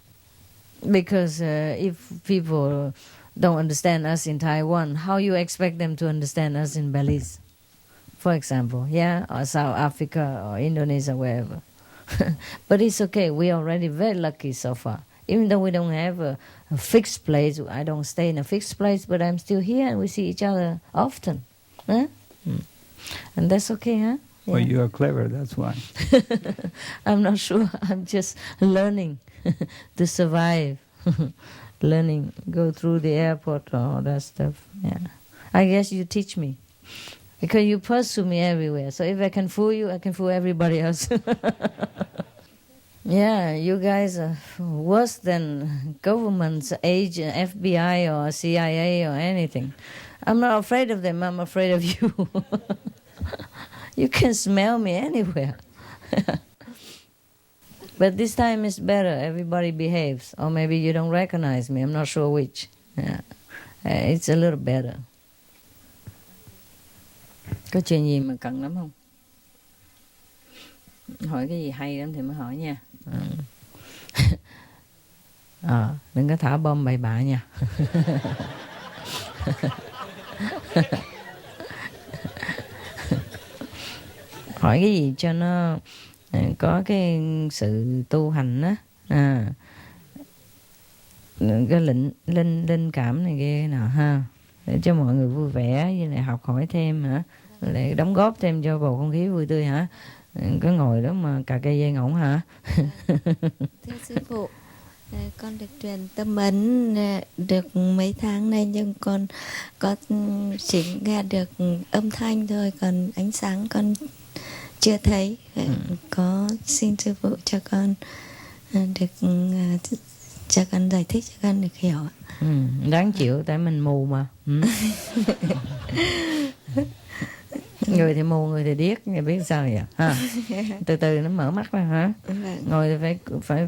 Because if people don't understand us in Taiwan, how you expect them to understand us in Belize, for example, or South Africa or Indonesia, wherever. But it's okay. We are already very lucky so far. Even though we don't have a fixed place, I don't stay in a fixed place, but I'm still here and we see each other often. Huh? And that's okay, huh? Yeah. Well, you are clever, that's why. I'm not sure. I'm just learning to survive. Learning, go through the airport, all that stuff. Yeah, I guess you teach me. Because you pursue me everywhere. So if I can fool you, I can fool everybody else. Yeah, you guys are worse than government's agent, FBI or CIA or anything. I'm not afraid of them, I'm afraid of you. You can smell me anywhere. But this time it's better, everybody behaves. Or maybe you don't recognize me, I'm not sure which. Yeah. It's a little better. Có chuyện gì mà cần lắm không? Hỏi cái gì hay lắm thì mới hỏi nha. Đừng có thả bom bậy bạ nha. Hỏi cái gì cho nó có cái sự tu hành á. cái linh cảm này kia nào ha, để cho mọi người vui vẻ, với lại học hỏi thêm hả, lại đóng góp thêm cho bầu không khí vui tươi hả. Cứ ngồi đó mà cà cây dây ngỗng hả. Thưa sư phụ, con được truyền tâm ấn được mấy tháng nay, nhưng con có chỉ nghe được âm thanh thôi, còn ánh sáng con chưa thấy. Có xin sư phụ cho con được cho con giải thích, cho con được hiểu. Đáng chịu, tại mình mù mà. Người thì mù, người thì điếc, người biết sao vậy ha. Từ từ nó mở mắt ra hả. Ngồi thì phải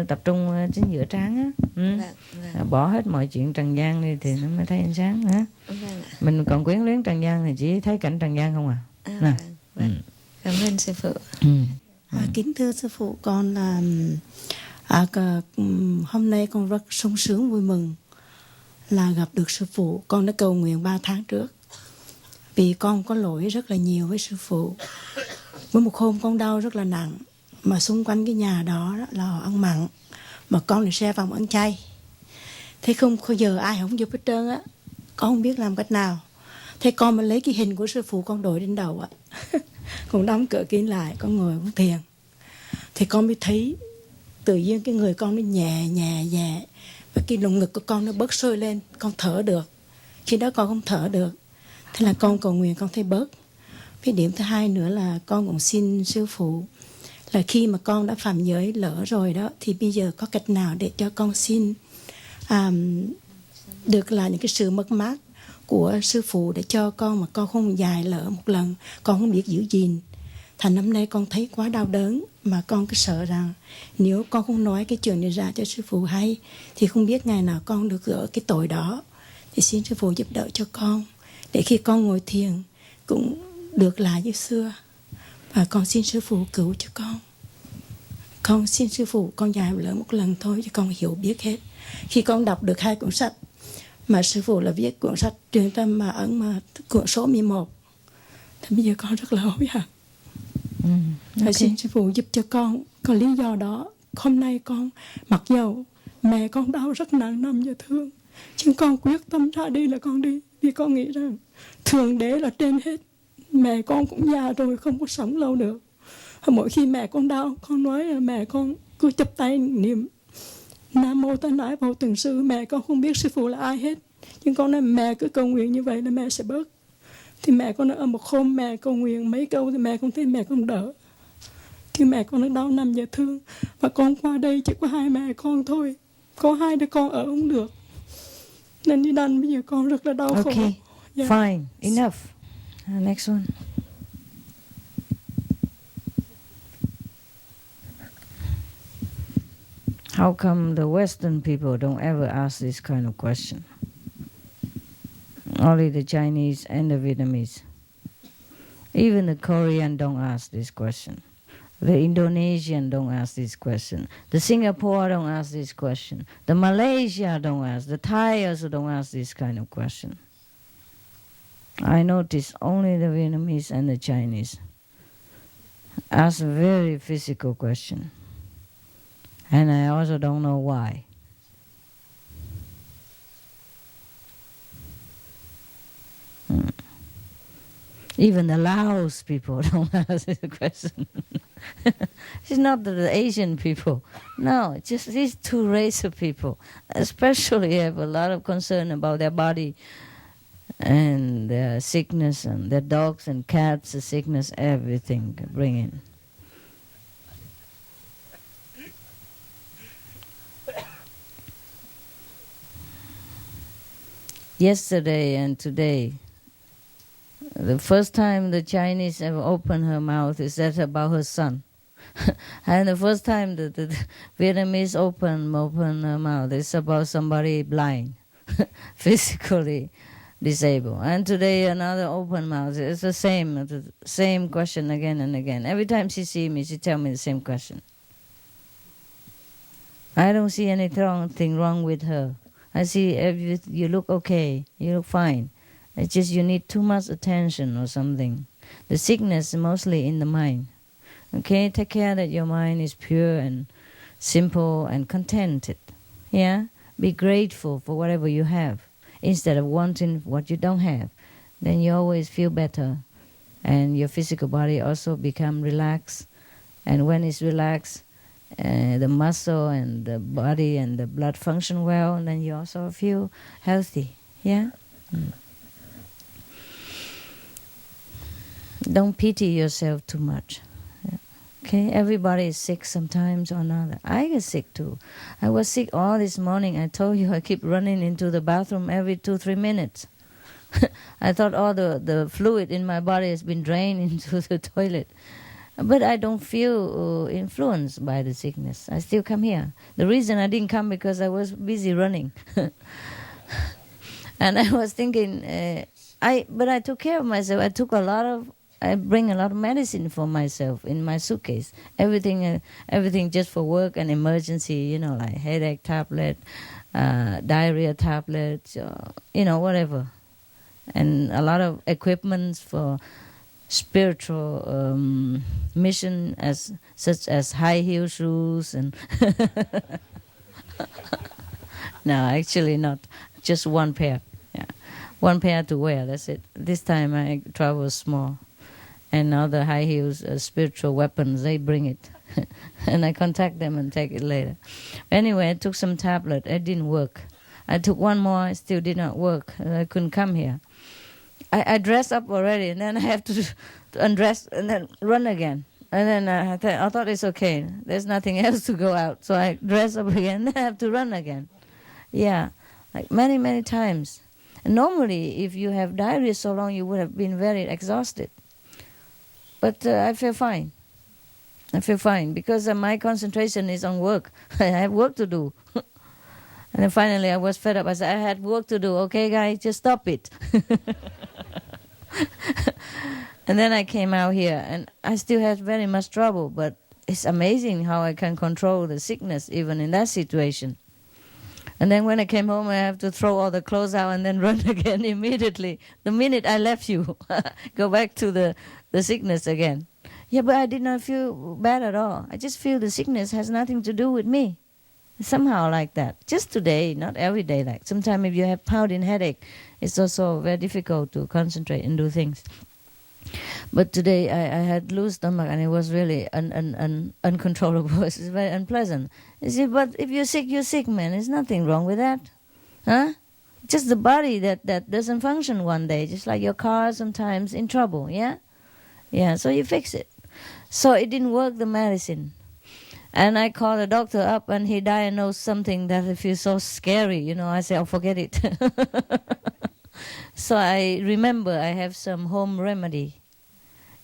tập trung chính giữa trán á. Bỏ hết mọi chuyện trần gian đi thì nó mới thấy ánh sáng hả. Mình còn quyến luyến trần gian thì chỉ thấy cảnh trần gian không à. Cảm ơn sư phụ. Kính thưa sư phụ, con là hôm nay con rất sung sướng vui mừng là gặp được sư phụ. Con đã cầu nguyện 3 tháng trước, vì con có lỗi rất là nhiều với sư phụ. Với một hôm con đau rất là nặng, mà xung quanh cái nhà đó là họ ăn mặn, mà con lại xe vòng ăn chay. Thế không bao giờ ai không giúp hết trơn á. Con không biết làm cách nào. Thế con mới lấy cái hình của sư phụ con đội lên đầu á. Con đóng cửa kín lại, con ngồi con thiền. Thì con mới thấy tự nhiên cái người con nó nhẹ nhẹ nhẹ, và cái lồng ngực của con nó bớt sôi lên, con thở được. Khi đó con không thở được, thế là con cầu nguyện con thấy bớt. Cái điểm thứ hai nữa là con cũng xin sư phụ là khi mà con đã phạm giới lỡ rồi đó, thì bây giờ có cách nào để cho con xin được là những cái sự mất mát của sư phụ, để cho con mà con không dài lỡ một lần, con không biết giữ gìn. Thành năm nay con thấy quá đau đớn, mà con cứ sợ rằng nếu con không nói cái chuyện này ra cho sư phụ hay, thì không biết ngày nào con được gỡ cái tội đó. Thì xin sư phụ giúp đỡ cho con, để khi con ngồi thiền cũng được lại như xưa. Và con xin sư phụ cứu cho con. Con xin sư phụ, con dài lỡ một lần thôi cho con hiểu biết hết. Khi con đọc được 2 cuốn sách mà sư phụ là viết cuốn sách truyền tâm mà ấn, mà cuốn số 11, thì bây giờ con rất là hối hận. Okay. Xin sư phụ giúp cho con. Có lý do đó hôm nay con, mặc dầu mẹ con đau rất nặng nằm và thương, nhưng con quyết tâm ra đi là con đi. Vì con nghĩ rằng Thượng Đế là trên hết. Mẹ con cũng già rồi, không có sống lâu được. Mỗi khi mẹ con đau, con nói là mẹ con cứ chắp tay niệm Nam Mô Tát Nãi Vô Từng Sư. Mẹ con không biết sư phụ là ai hết, nhưng con nói mẹ cứ cầu nguyện như vậy là mẹ sẽ bớt. Thì mẹ con nói một hôm mẹ cầu nguyện mấy câu thì mẹ con thấy mẹ con đỡ. Thì mẹ con nó đau nằm và thương. Và con qua đây chỉ có 2 mẹ con thôi, có 2 đứa con ở không được, nên đi đành bây giờ con rất là đau khổ. Okay, fine, enough. Next one. How come the Western people don't ever ask this kind of question? Only the Chinese and the Vietnamese. Even the Korean don't ask this question. The Indonesian don't ask this question. The Singapore don't ask this question. The Malaysia don't ask. The Thai also don't ask this kind of question. I notice only the Vietnamese and the Chinese ask a very physical question. And I also don't know why. Even the Laos people don't ask this question. It's not the Asian people. No, just these 2 races of people, especially have a lot of concern about their body and their sickness, and their dogs and cats, the sickness, everything bring in. Yesterday and today, the first time the Chinese ever opened her mouth is that about her son. And the first time the Vietnamese open her mouth is about somebody blind, physically disabled. And today another open mouth. It's the same question again and again. Every time she see me, she tell me the same question. I don't see anything wrong with her. I see you look okay, you look fine. It's just you need too much attention or something. The sickness is mostly in the mind. Okay, take care that your mind is pure and simple and contented. Yeah, Be grateful for whatever you have instead of wanting what you don't have. Then you always feel better, and your physical body also become relaxed. And when it's relaxed, the muscle and the body and the blood function well, and then you also feel healthy. Yeah. Don't pity yourself too much. Okay, everybody is sick sometimes or another. I get sick too. I was sick all this morning. I told you I keep running into the bathroom every 2-3 minutes. I thought all the fluid in my body has been drained into the toilet. But I don't feel influenced by the sickness. I still come here. The reason I didn't come because I was busy running. And I was thinking, but I took care of myself. I bring a lot of medicine for myself in my suitcase. Everything just for work and emergency, like headache tablet, diarrhea tablet, whatever. And a lot of equipments for spiritual mission, such as high heel shoes and no, actually not, just one pair. Yeah, one pair to wear. That's it. This time I travel small. And now the high heels, spiritual weapons, they bring it. And I contact them and take it later. Anyway, I took some tablet. It didn't work. I took one more. It still did not work. I couldn't come here. I dressed up already, and then I have to undress and then run again. And then I thought it's okay. There's nothing else to go out. So I dress up again, and I have to run again. Yeah, like many, many times. And normally, if you have diarrhea so long, you would have been very exhausted. But I feel fine. I feel fine because my concentration is on work. I have work to do. And then finally I was fed up. I said, I had work to do. Okay, guys, just stop it. And then I came out here, and I still had very much trouble. But it's amazing how I can control the sickness even in that situation. And then when I came home, I have to throw all the clothes out and then run again immediately. The minute I left you, go back to the sickness again. Yeah, but I did not feel bad at all. I just feel the sickness has nothing to do with me. Somehow like that. Just today, not every day. Like sometimes if you have pounding headache, it's also very difficult to concentrate and do things. But today I had loose stomach and it was really uncontrollable. It's very unpleasant. You see, but if you're sick, man. There's nothing wrong with that. Huh? Just the body that doesn't function one day. Just like your car sometimes in trouble, yeah? Yeah, so you fix it. So it didn't work, the medicine. And I called the doctor up and he diagnosed something that I feel so scary. I said, forget it. So I remember I have some home remedy.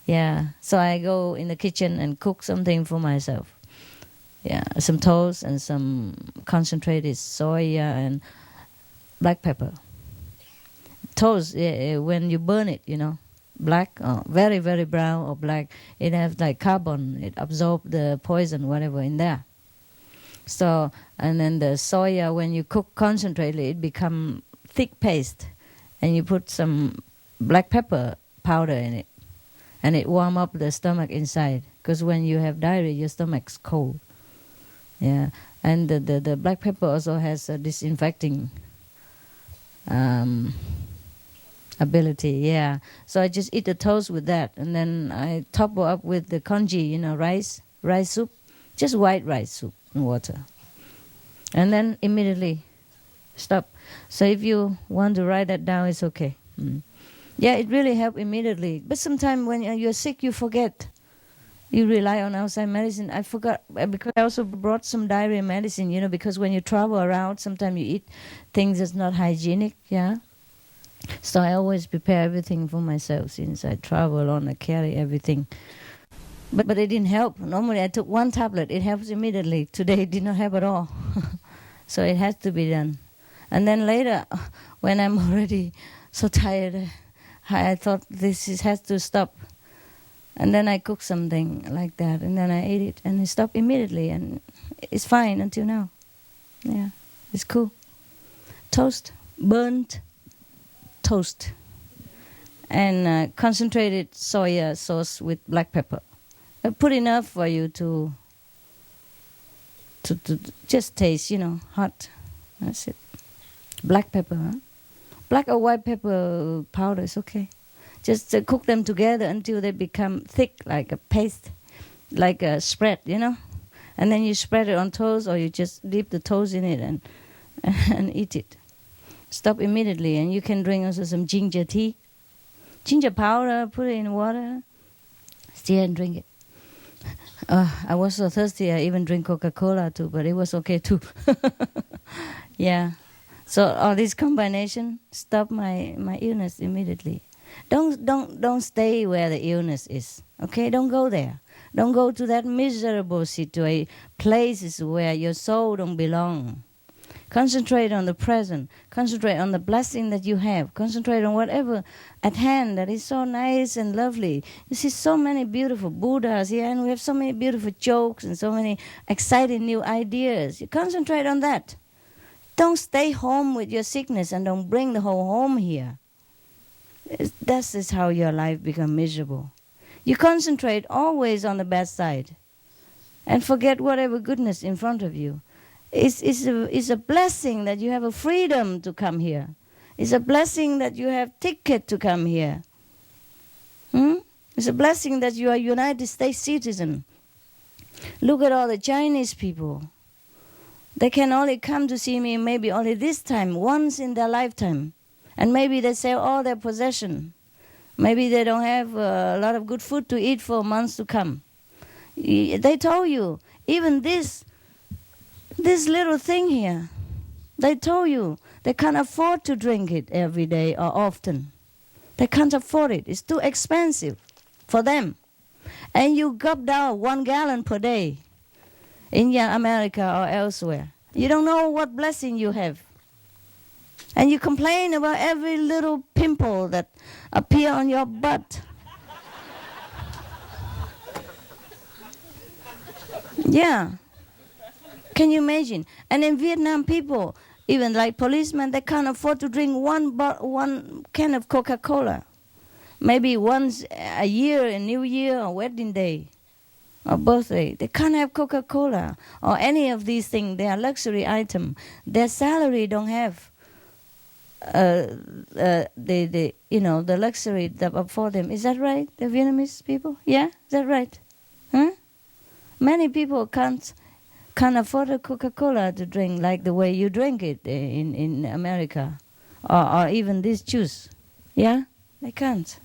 Yeah, so I go in the kitchen and cook something for myself. Yeah, some toast and some concentrated soya and black pepper. Toast, when you burn it, black, very, very brown or black, it has like carbon. It absorbs the poison, whatever, in there. So, and then the soya, when you cook concentratedly, it become thick paste. And you put some black pepper powder in it. And it warm up the stomach inside. Because when you have diarrhea, your stomach's cold. Yeah. And the black pepper also has a disinfecting ability. Yeah. So I just eat the toast with that. And then I top up with the congee, rice soup. Just white rice soup and water. And then immediately stop. So if you want to write that down, it's okay. Yeah, it really helped immediately. But sometimes when you're sick, you forget. You rely on outside medicine. I forgot because I also brought some diarrhea medicine, because when you travel around, sometimes you eat things that's not hygienic, yeah? So I always prepare everything for myself. Since I travel alone, I carry everything. But it didn't help. Normally I took one tablet. It helps immediately. Today it did not help at all. So it has to be done. And then later, when I'm already so tired, I thought has to stop. And then I cooked something like that, and then I ate it, and it stopped immediately, and it's fine until now. Yeah, it's cool. Toast, burnt toast, and concentrated soya sauce with black pepper. I put enough for you to just taste, hot. That's it. Black pepper, huh? Black or white pepper powder is okay. Just cook them together until they become thick, like a paste, like a spread, you know. And then you spread it on toast, or you just dip the toast in it and eat it. Stop immediately, and you can drink also some ginger tea. Ginger powder, put it in water, stir and drink it. I was so thirsty, I even drink Coca-Cola too, but it was okay too. Yeah. So all this combination stop my illness immediately. Don't stay where the illness is. Okay, don't go there. Don't go to that miserable situation, places where your soul don't belong. Concentrate on the present. Concentrate on the blessing that you have. Concentrate on whatever at hand that is so nice and lovely. You see so many beautiful Buddhas here, and we have so many beautiful jokes and so many exciting new ideas. You concentrate on that. Don't stay home with your sickness and don't bring the whole home here. That is how your life becomes miserable. You concentrate always on the bad side and forget whatever goodness in front of you. It's a blessing that you have a freedom to come here. It's a blessing that you have ticket to come here. It's a blessing that you are a United States citizen. Look at all the Chinese people. They can only come to see me maybe only this time, once in their lifetime. And maybe they sell all their possession. Maybe they don't have a lot of good food to eat for months to come. They told you, even this little thing here, they told you they can't afford to drink it every day or often. They can't afford it. It's too expensive for them. And you gulp down 1 gallon per day in America or elsewhere. You don't know what blessing you have. And you complain about every little pimple that appear on your butt. Yeah. Can you imagine? And in Vietnam, people, even like policemen, they can't afford to drink one can of Coca-Cola. Maybe once a year, a New Year or wedding day or birthday. They can't have Coca-Cola or any of these things. They are luxury item. Their salary don't have the luxury that afford them. Is that right? The Vietnamese people? Yeah, is that right? Huh? Many people can't afford a Coca-Cola to drink like the way you drink it in America, or even this juice. Yeah, they can't.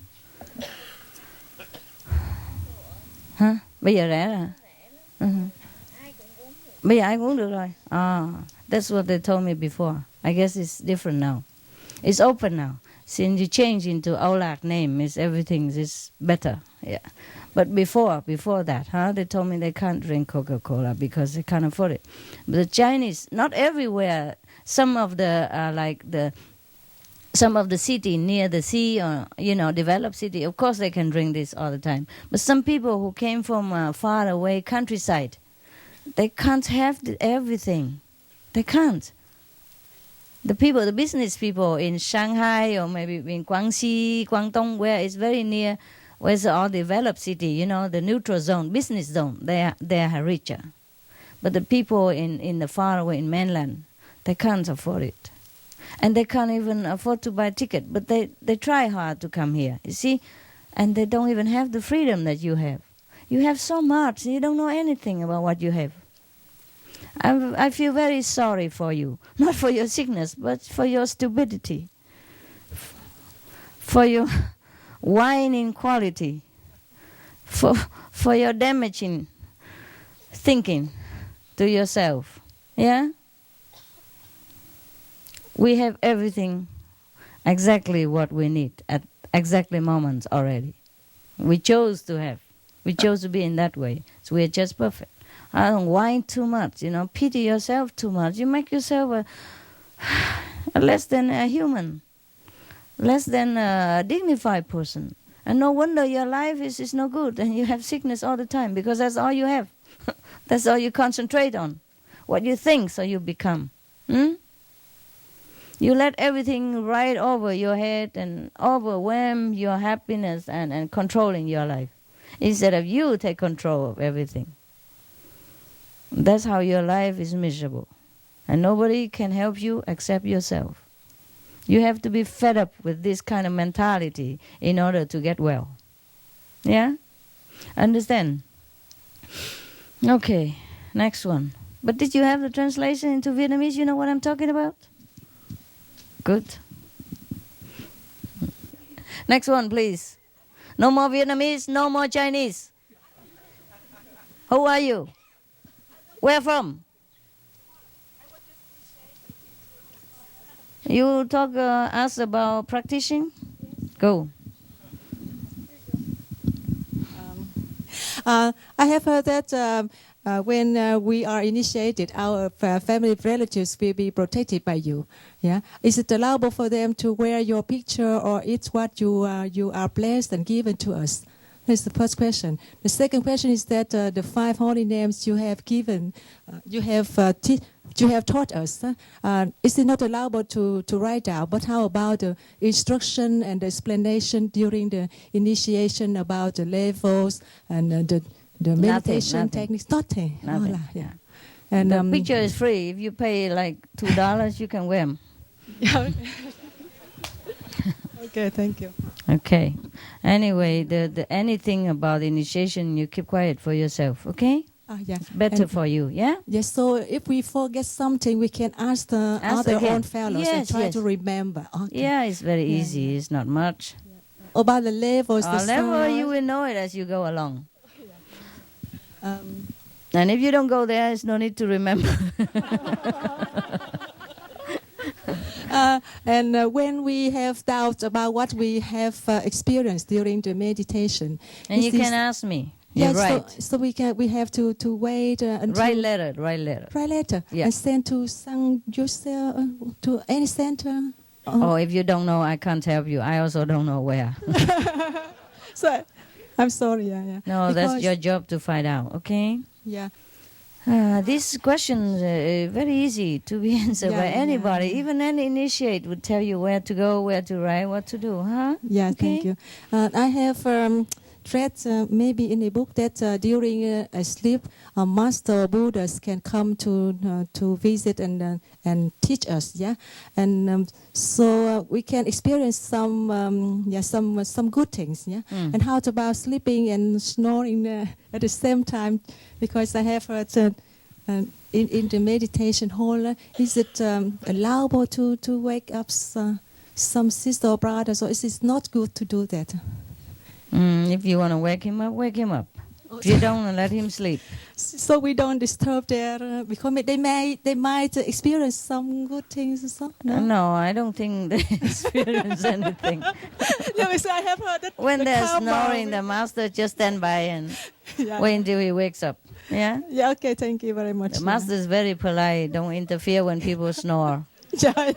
Hả? Bây giờ rẻ rồi. Bây giờ ai cũng uống được rồi. That's what they told me before. I guess it's different now. It's open now. Since you change into Aulak name, everything is better. Yeah. But before that, they told me they can't drink Coca-Cola because they can't afford it. But the Chinese, not everywhere. Some of the some of the city near the sea or developed city, of course they can drink this all the time. But some people who came from far away countryside, they can't have everything. They can't. The business people in Shanghai or maybe in Guangxi, Guangdong, where it's very near, where's all developed city, the neutral zone, business zone, they are richer. But the people in the far away in mainland, they can't afford it. And they can't even afford to buy a ticket, but they try hard to come here, you see? And they don't even have the freedom that you have. You have so much, you don't know anything about what you have. I feel very sorry for you, not for your sickness, but for your stupidity, for your whining quality, for your damaging thinking to yourself. Yeah? We have everything exactly what we need at exactly moments already. We chose to have. We chose to be in that way. So we are just perfect. I don't whine too much, pity yourself too much. You make yourself a less than a human, less than a dignified person. And no wonder your life is no good and you have sickness all the time because that's all you have. That's all you concentrate on. What you think, so you become. You let everything ride over your head and overwhelm your happiness and controlling your life. Instead of you take control of everything. That's how your life is miserable. And nobody can help you except yourself. You have to be fed up with this kind of mentality in order to get well. Yeah? Understand? Okay, next one. But did you have the translation into Vietnamese? You know what I'm talking about? Good. Next one, please. No more Vietnamese, no more Chinese. Who are you? Where from? You talk us about practicing? Go. I have heard that when we are initiated, our family relatives will be protected by you. Yeah, is it allowable for them to wear your picture, or it's what you are blessed and given to us? That's the first question. The second question is that the 5 holy names you have given, you have taught us. Is it not allowable to write down? But how about the instruction and the explanation during the initiation about the levels and the meditation techniques? Nothing. Nothing. Oh, yeah. And the picture is free. If you pay like $2, you can wear them. Okay, thank you. Okay. Anyway, the anything about initiation, you keep quiet for yourself, okay? Yeah. It's better for you, yeah? Yes, so if we forget something, we can ask the other again. own fellows and try to remember. Okay. Yeah, it's very easy. It's not much. About the levels, the level, you will know it as you go along. And if you don't go there, there's no need to remember. And when we have doubts about what we have experienced during the meditation, and you can ask me. You're right. So we have to wait until write letter. Yeah. And send to San Jose, to any center. Oh, if you don't know, I can't help you. I also don't know where. So I'm sorry. Yeah. No, because that's your job to find out. Okay. Yeah. This question is very easy to be answered by anybody. Even any initiate would tell you where to go, where to write, what to do, huh? Yeah, thank you. I have read maybe in a book that during a sleep, master Buddhas can come to visit and teach us. Yeah, and so we can experience some good things. Yeah, and how about sleeping and snoring at the same time? Because I have heard in the meditation hall, is it allowable to wake up some sister or brothers, or is it not good to do that? If you want to wake him up. If you don't, let him sleep. So we don't disturb their because they might experience some good things or something. No, I don't think they experience anything. Yes, I have heard that. When they're snoring, the master just stand by and wait until he wakes up. Yeah. Yeah. Okay. Thank you very much. The master is very polite. Don't interfere when people snore. Yeah.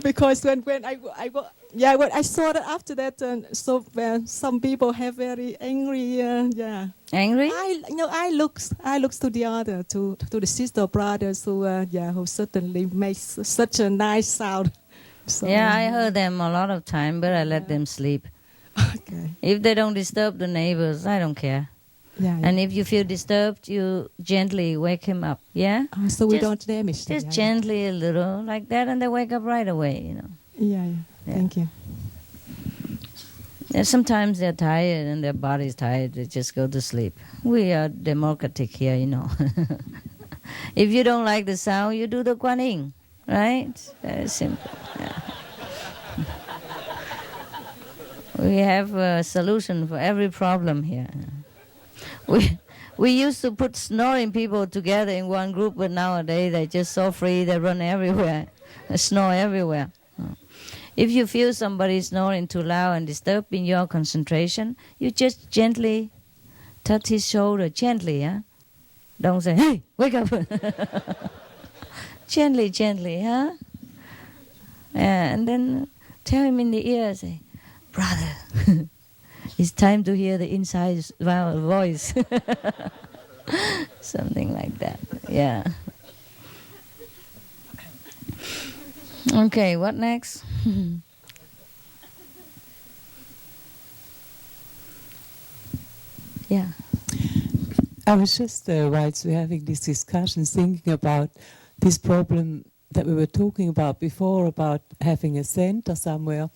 Because when I saw that after that, some people have very angry. Angry? I looks to the other to the sister brothers who certainly makes such a nice sound. So, I heard them a lot of time, but I let them sleep. Okay. If they don't disturb the neighbors, I don't care. Yeah. And if you feel disturbed, you gently wake him up. Yeah. So we don't damage them. Just gently a little like that, and they wake up right away. You know. Yeah. Thank you. Yeah, sometimes they're tired and their body's tired. They just go to sleep. We are democratic here, you know. If you don't like the sound, you do the Kuan Yin, right? Very simple. Yeah. We have a solution for every problem here. We used to put snoring people together in one group, but nowadays they're just so free. They run everywhere, they snore everywhere. If you feel somebody snoring too loud and disturbing your concentration, you just gently touch his shoulder, gently, yeah? Don't say, hey, wake up. Gently, huh? And then tell him in the ear, say, brother, it's time to hear the inside voice. Something like that, yeah. Okay, what next? Yeah. I was just, whilst we're having this discussion, thinking about this problem that we were talking about before, about having a center somewhere.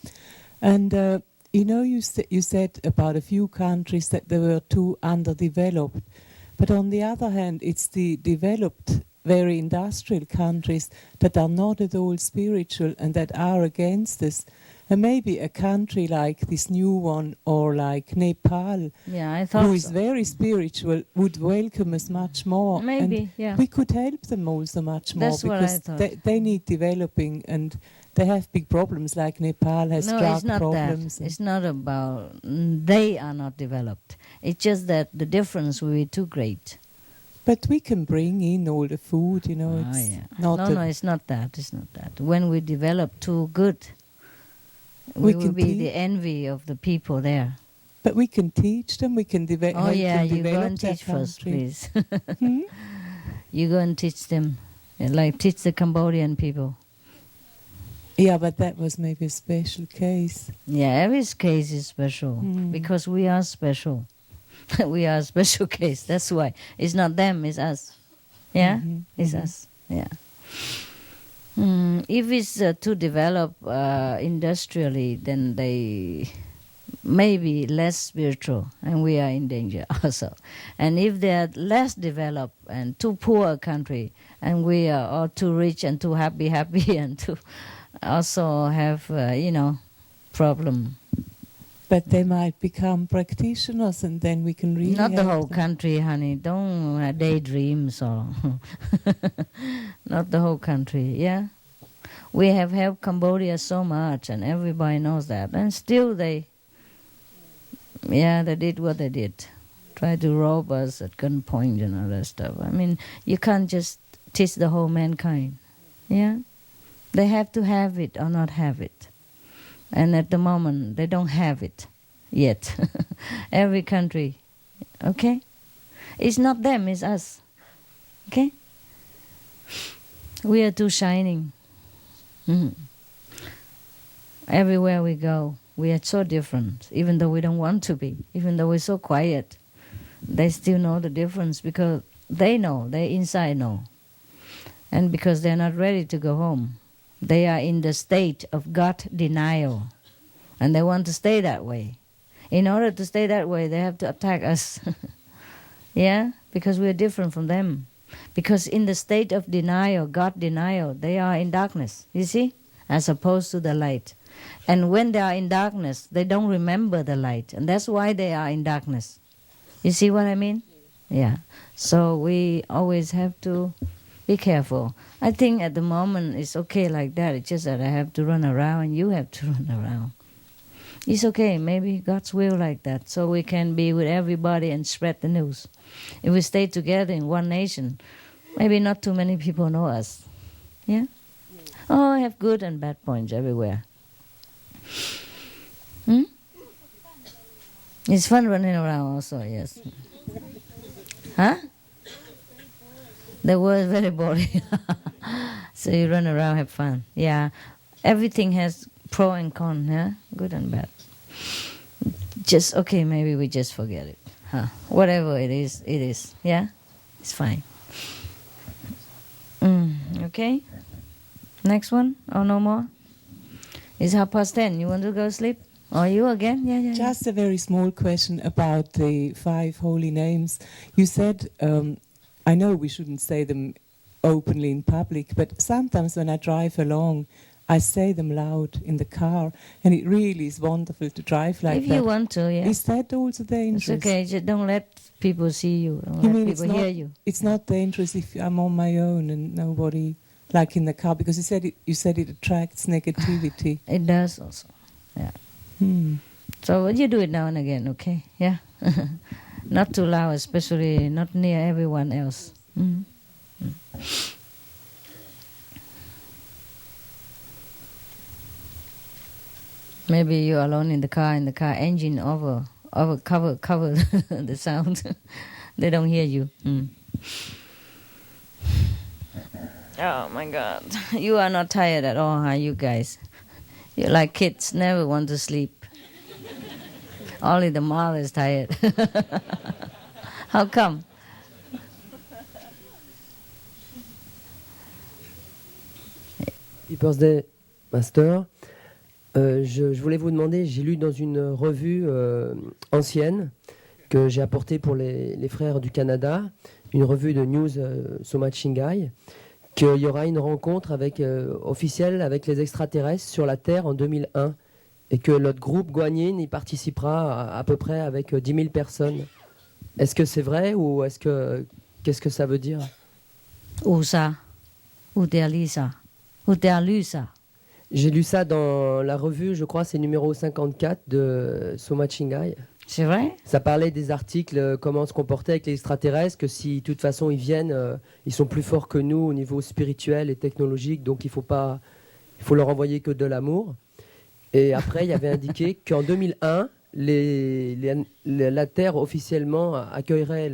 And, you said about a few countries that they were too underdeveloped. But on the other hand, it's the developed, very industrial countries that are not at all spiritual and that are against us. And maybe a country like this new one, or like Nepal, who is very spiritual, would welcome us much more. Maybe, and we could help them also much more. That's because they need developing, and they have big problems, like Nepal has drug problems. It's not about they are not developed. It's just that the difference will be too great. But we can bring in all the food, it's not it's not that. It's not that. When we develop too good, we will be the envy of the people there. But we can teach them. We can develop. Oh yeah, you go and teach first, please. You go and teach them, like teach the Cambodian people. Yeah, but that was maybe a special case. Yeah, every case is special because we are special. We are a special case. That's why it's not them, it's us. Yeah, it's us. Yeah. If it's to develop industrially, then they may be less spiritual, and we are in danger also. And if they are less developed and too poor a country, and we are all too rich and too happy, and to also have problem. But they might become practitioners, and then we can really not the whole country, honey. Don't daydream so. Not the whole country, yeah. We have helped Cambodia so much, and everybody knows that. And still they did what they did. Try to rob us at gunpoint and all that stuff. I mean, you can't just teach the whole mankind, yeah. They have to have it or not have it. And at the moment, they don't have it yet. Every country, okay? It's not them, it's us, okay? We are too shining. Everywhere we go, we are so different, even though we don't want to be, even though we're so quiet. They still know the difference because they know, they inside know. And because they're not ready to go home. They are in the state of God denial, and they want to stay that way. In order to stay that way, they have to attack us. Yeah, because we are different from them. Because in the state of denial, God denial, they are in darkness, you see, as opposed to the light. And when they are in darkness, they don't remember the light, and that's why they are in darkness. You see what I mean? Yeah. So we always have to be careful. I think at the moment it's okay like that. It's just that I have to run around and you have to run around. It's okay. Maybe God's will like that. So we can be with everybody and spread the news. If we stay together in one nation, maybe not too many people know us. Yeah? Oh, I have good and bad points everywhere. It's fun running around also, yes. Huh? The world is very boring. So you run around, have fun. Yeah. Everything has pro and con, yeah? Good and bad. Just, okay, maybe we just forget it. Huh? Whatever it is, yeah? It's fine. Okay? Next one? Or no more? It's 10:30. You want to go sleep? Or you again? Yeah. Just a very small question about the 5 holy names. You said... I know we shouldn't say them openly in public, but sometimes when I drive along, I say them loud in the car, and it really is wonderful to drive like that. If you want to, yeah. Is that also dangerous? It's okay, just don't let people see you, don't let people hear you. It's not dangerous if I'm on my own and nobody, like in the car, because you said it attracts negativity. It does also, yeah. So you do it now and again, okay? Yeah. Not too loud, especially not near everyone else. Maybe you're alone in the car engine cover the sound. They don't hear you. Oh my God. You are not tired at all, huh, you guys? You're like kids, never want to sleep. Only the mother is tired. How come? Happy birthday, Master. Je voulais vous demander, j'ai lu dans une revue ancienne que j'ai apportée pour les frères du Canada, une revue de news Soma Shingai, qu'il y aura une rencontre officielle avec les extraterrestres sur la Terre en 2001 et que notre groupe Guanyin y participera à peu près avec 10 000 personnes. Est-ce que c'est vrai ou qu'est-ce que ça veut dire? Où ça? Où t'as lu ça? Où t'as lu ça? J'ai lu ça dans la revue, je crois, c'est numéro 54 de Soma Shingai. C'est vrai? Ça parlait des articles, comment se comporter avec les extraterrestres, que si de toute façon ils viennent, ils sont plus forts que nous au niveau spirituel et technologique, donc il faut leur envoyer que de l'amour. Et après, il y avait indiqué qu'en 2001, la Terre officiellement accueillerait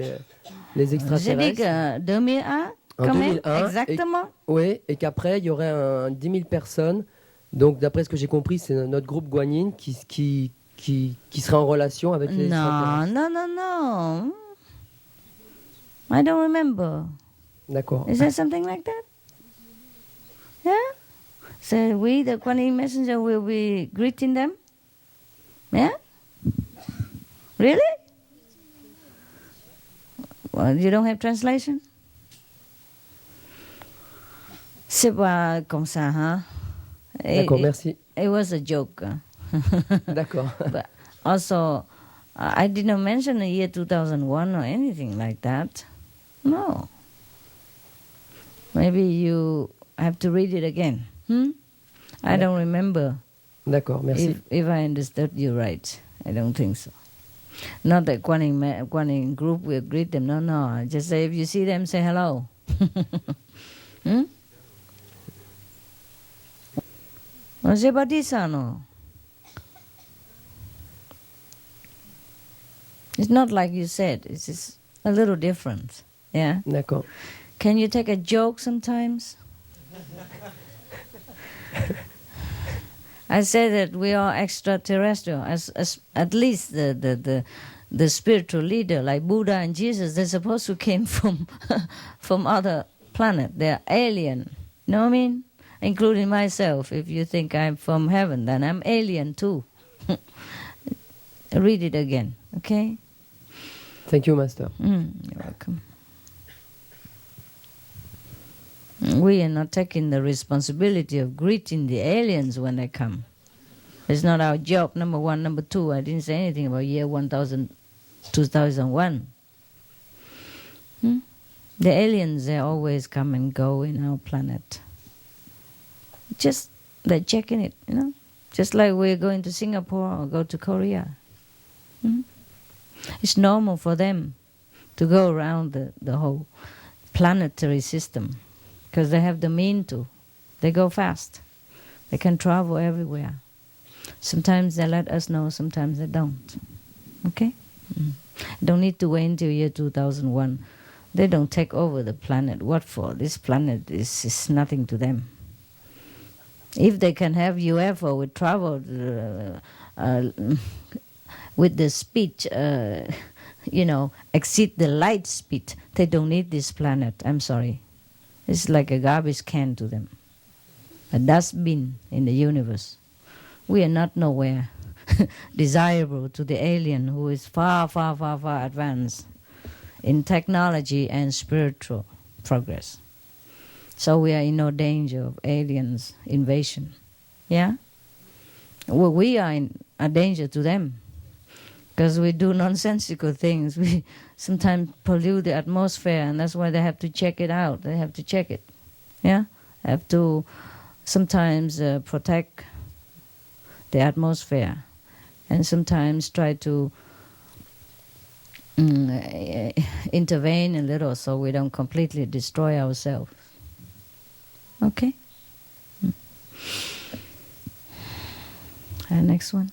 les extraterrestres. J'ai dit que 2001, en 2001, exactement. Oui, et qu'après, il y aurait 10 000 personnes. Donc, d'après ce que j'ai compris, c'est notre groupe Guanyin qui sera en relation avec les extraterrestres. Non. I don't remember. D'accord. Is there something like that? Yeah? So we, the Guanyin messenger, will be greeting them? Yeah? Really? Well, you don't have translation? C'est pas comme ça, hein? D'accord, merci. It was a joke. D'accord. But also, I did not mention the year 2001 or anything like that. No. Maybe you have to read it again. I don't remember. D'accord, merci. If I understood you right. I don't think so. Not that Guanyin group will greet them. No. Just say if you see them, say hello. C'est pas dit ça, non? It's not like you said. It's just a little different. Yeah? D'accord. Can you take a joke sometimes? I say that we are extraterrestrial. As at least the spiritual leader, like Buddha and Jesus, they're supposed to came from other planet. They're alien. You know what I mean? Including myself. If you think I'm from heaven, then I'm alien too. Read it again, okay? Thank you, Master. You're welcome. We are not taking the responsibility of greeting the aliens when they come. It's not our job, number one. Number two, I didn't say anything about year 2001. The aliens, they always come and go in our planet. Just, they're checking it, you know? Just like we're going to Singapore or go to Korea. It's normal for them to go around the whole planetary system because they have the means to. They go fast. They can travel everywhere. Sometimes they let us know, sometimes they don't. Okay? Don't need to wait until year 2001. They don't take over the planet. What for? This planet is nothing to them. If they can have UFO with travel with the speed, exceed the light speed, they don't need this planet. I'm sorry. It's like a garbage can to them. A dustbin in the universe. We are not nowhere desirable to the alien who is far, far, far, far advanced in technology and spiritual progress. So we are in no danger of aliens' invasion. Yeah? Well, we are in a danger to them because we do nonsensical things. We sometimes pollute the atmosphere, and that's why they have to check it out. They have to check it. Yeah? Have to sometimes protect the atmosphere and sometimes try to intervene a little so we don't completely destroy ourselves. Okay? Next one.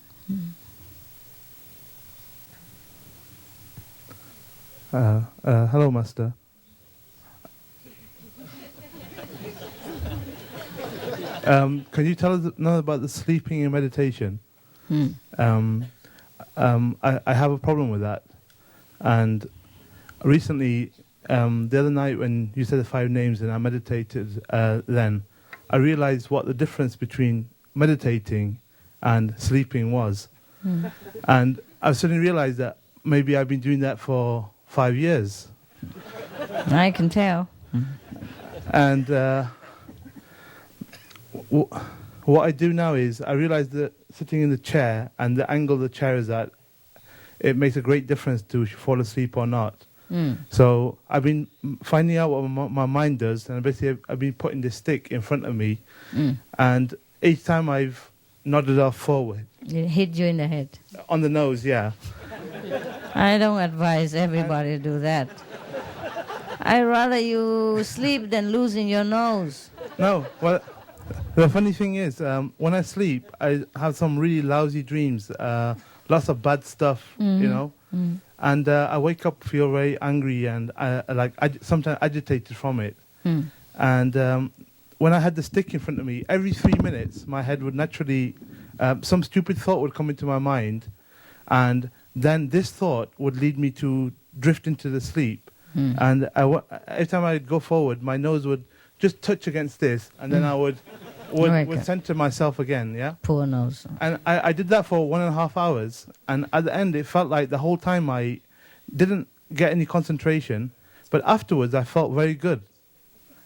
Hello, Master. Can you tell us now about the sleeping and meditation? I have a problem with that. And recently, the other night when you said the 5 names and I meditated then, I realized what the difference between meditating and sleeping was. And I suddenly realized that maybe I've been doing that for 5 years. I can tell. And what I do now is I realize that sitting in the chair and the angle the chair is at, it makes a great difference to if you fall asleep or not. So I've been finding out what my mind does, and basically I've been putting this stick in front of me, and each time I've nodded off forward. It hit you in the head. On the nose, yeah. I don't advise everybody to do that. I'd rather you sleep than losing your nose. No, well, the funny thing is, when I sleep, I have some really lousy dreams, lots of bad stuff, you know. And I wake up, feel very angry and sometimes agitated from it. And when I had the stick in front of me, every 3 minutes, my head would naturally, some stupid thought would come into my mind, and then this thought would lead me to drift into the sleep. And every time I'd go forward, my nose would just touch against this, and then I would center myself again, yeah? Poor nose. And I did that for 1.5 hours, and at the end it felt like the whole time I didn't get any concentration, but afterwards I felt very good.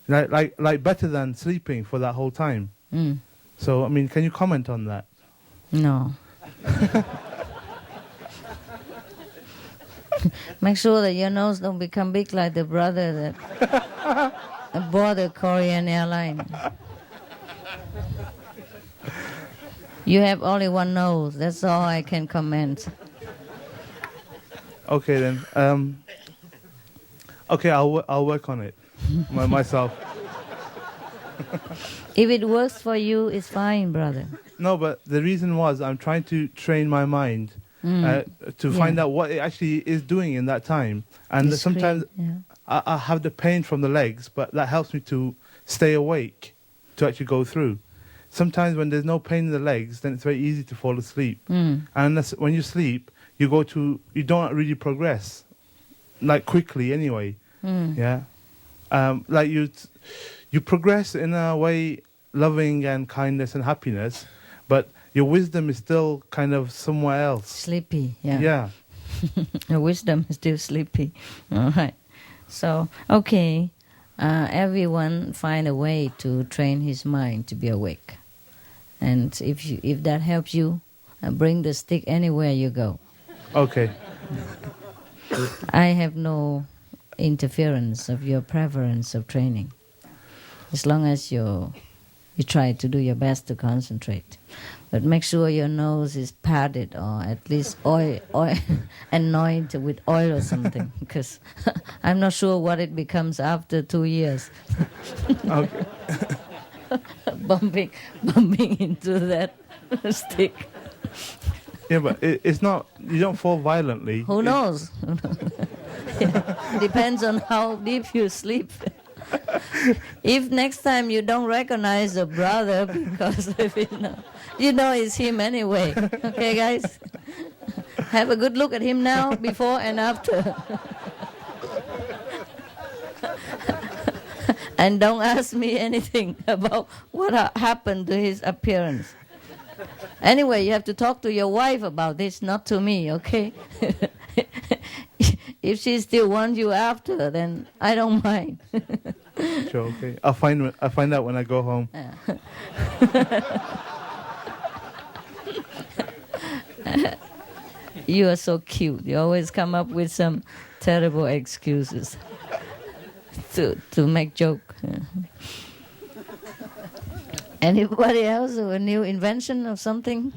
Like better than sleeping for that whole time. So, I mean, can you comment on that? No. Make sure that your nose don't become big like the brother that bought the Korean airline. You have only one nose. That's all I can comment. Okay then. Okay, I'll work on it myself. If it works for you, it's fine, brother. No, but the reason was I'm trying to train my mind to find out what it actually is doing in that time. And sometimes I have the pain from the legs, but that helps me to stay awake, to actually go through. Sometimes when there's no pain in the legs, then it's very easy to fall asleep. And when you sleep, you don't really progress, like quickly anyway. Yeah, like you progress in a way, loving and kindness and happiness, but your wisdom is still kind of somewhere else. Sleepy, yeah. Yeah. Your wisdom is still sleepy. All right. So, okay. Everyone find a way to train his mind to be awake. And if that helps you, bring the stick anywhere you go. Okay. I have no interference of your preference of training. As long as you try to do your best to concentrate. But make sure your nose is padded or at least oil anointed with oil or something, because I'm not sure what it becomes after 2 years. Okay. bumping into that stick. Yeah, but it's not, you don't fall violently. Who knows? Depends on how deep you sleep. If next time you don't recognize a brother because of it, you know it's him anyway. Okay, guys? Have a good look at him now, before and after. And don't ask me anything about what happened to his appearance. Anyway, you have to talk to your wife about this, not to me, okay? If she still wants you after, then I don't mind. Sure, okay. I'll find out when I go home. You are so cute. You always come up with some terrible excuses to make joke. Anybody else with a new invention of something?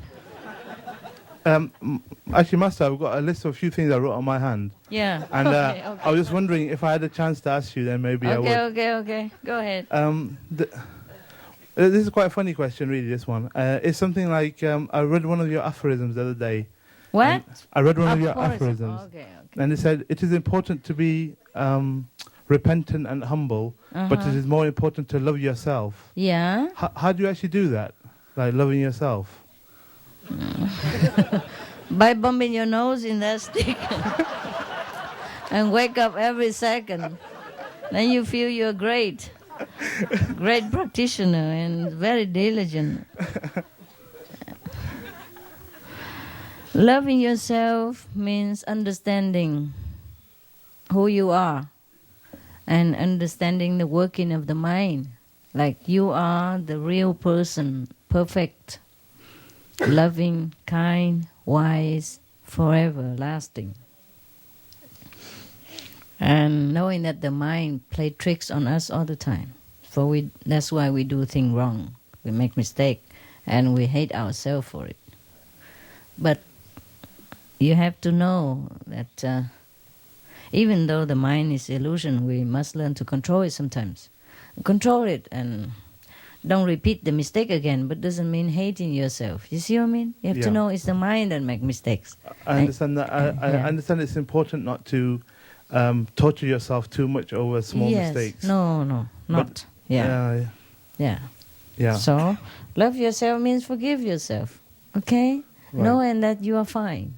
Actually, Master, I've got a list of a few things I wrote on my hand. Yeah. And okay. I was just wondering if I had a chance to ask you, then maybe I would. Okay. Go ahead. This is quite a funny question, really, this one. It's something like, I read one of your aphorisms the other day. What? I read one of your aphorisms. Okay. And it said, it is important to be repentant and humble, but it is more important to love yourself. Yeah? How do you actually do that? Like loving yourself? By bumping your nose in that stick and wake up every second. Then you feel you're great. Great practitioner and very diligent. Loving yourself means understanding who you are and understanding the working of the mind. Like you are the real person, perfect, loving, kind, wise, forever lasting. And knowing that the mind plays tricks on us all the time. That's why we do things wrong. We make mistakes and we hate ourselves for it. But you have to know that even though the mind is illusion, we must learn to control it sometimes. Control it and don't repeat the mistake again, but doesn't mean hating yourself. You see what I mean? You have to know it's the mind that makes mistakes. I understand that. I understand it's important not to torture yourself too much over small mistakes. No, not. Yeah. So, love yourself means forgive yourself. Okay? Right. Knowing that you are fine.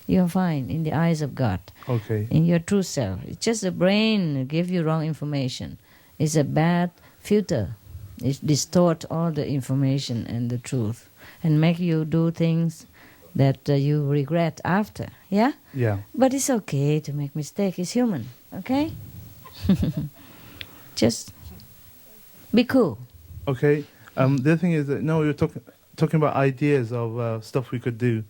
You are fine in the eyes of God. Okay. In your true self. It's just the brain give you wrong information. It's a bad filter. It distorts all the information and the truth and make you do things that you regret after. Yeah? Yeah. But it's okay to make mistakes. It's human. Okay? Just be cool. Okay. The other thing is that, we were talking about ideas of stuff we could do.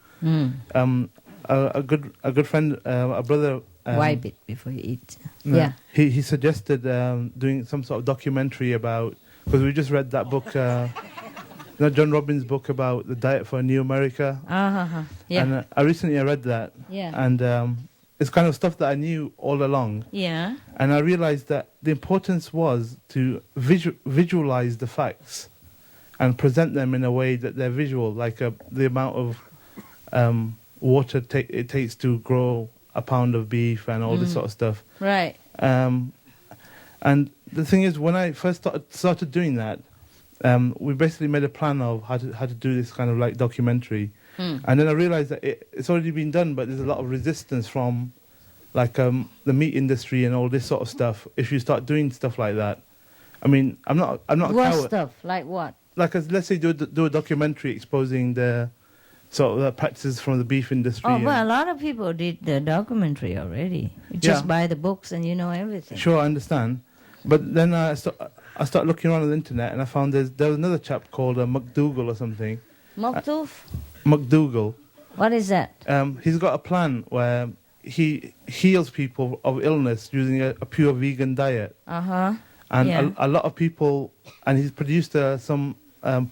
A good friend, a brother. Wipe it before you eat. No, yeah. He suggested doing some sort of documentary about, because we just read that book, John Robbins' book about the diet for a new America. Yeah. And I recently read that. Yeah. And it's kind of stuff that I knew all along. Yeah. And I realized that the importance was to visualize the facts and present them in a way that they're visual, like the amount of water it takes to grow a pound of beef and all this sort of stuff. Right. And the thing is, when I first started doing that, we basically made a plan of how to do this kind of like documentary. And then I realized that it's already been done, but there's a lot of resistance from like the meat industry and all this sort of stuff. If you start doing stuff like that, I mean, I'm not a what coward. Stuff like what? Like let's say do a documentary exposing the sort of the practices from the beef industry. Oh, well, a lot of people did the documentary already. You just buy the books and you know everything. Sure, I understand. But then I started looking around on the internet and I found there was another chap called McDougall or something. McDougall. What is that? He's got a plan where he heals people of illness using a pure vegan diet. And a lot of people, and he's produced some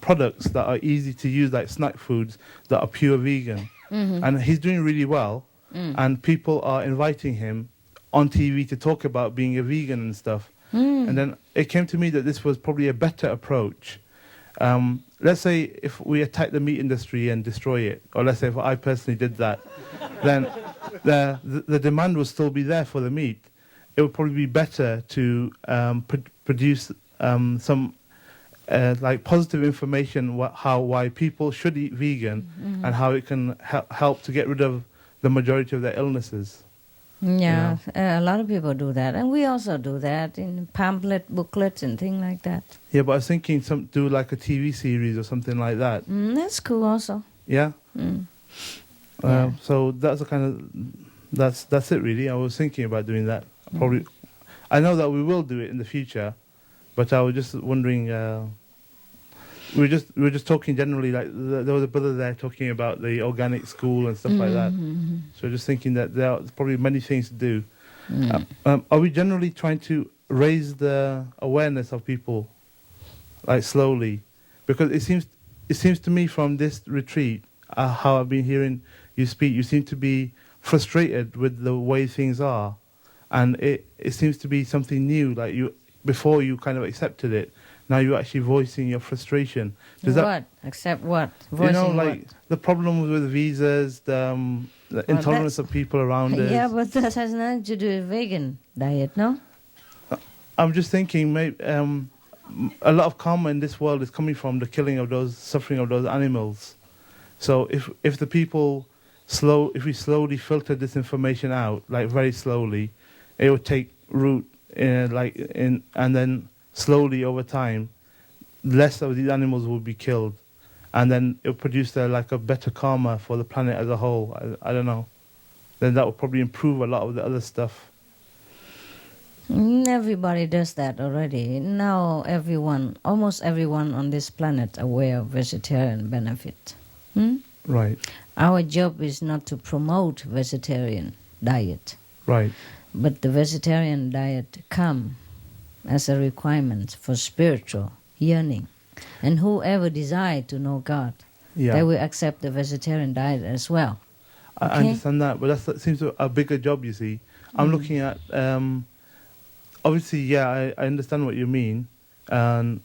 products that are easy to use, like snack foods that are pure vegan. And he's doing really well. And people are inviting him on TV to talk about being a vegan and stuff. And then it came to me that this was probably a better approach. Let's say if we attack the meat industry and destroy it, or let's say if I personally did that, then the demand will still be there for the meat. It would probably be better to produce some like positive information why people should eat vegan and how it can help to get rid of the majority of their illnesses. Yeah, a lot of people do that, and we also do that in pamphlet, booklets, and things like that. Yeah, but I was thinking do like a TV series or something like that. That's cool, also. Yeah. So that's the kind of that's it really. I was thinking about doing that. Probably, I know that we will do it in the future, but I was just wondering. We were just talking generally, like there was a brother there talking about the organic school and stuff like that. So just thinking that there are probably many things to do. Are we generally trying to raise the awareness of people, like slowly? Because it seems to me from this retreat, how I've been hearing you speak, you seem to be frustrated with the way things are, and it seems to be something new. Like before you kind of accepted it. Now you're actually voicing your frustration. Accept what? Voicing like the problems with visas, the intolerance of people around us. Yeah, but that has nothing to do with vegan diet, no? I'm just thinking, maybe a lot of karma in this world is coming from the killing of suffering of those animals. So if the people if we slowly filter this information out, like very slowly, it would take root, and then slowly over time, less of these animals will be killed, and then it'll produce like a better karma for the planet as a whole. I don't know. Then that will probably improve a lot of the other stuff. Everybody does that already. Now almost everyone on this planet aware of vegetarian benefit. Right. Our job is not to promote vegetarian diet. Right. But the vegetarian diet come as a requirement for spiritual yearning. And whoever desire to know God, they will accept the vegetarian diet as well. Okay? I understand that, but that seems a bigger job, you see. I'm looking at, obviously, I understand what you mean. And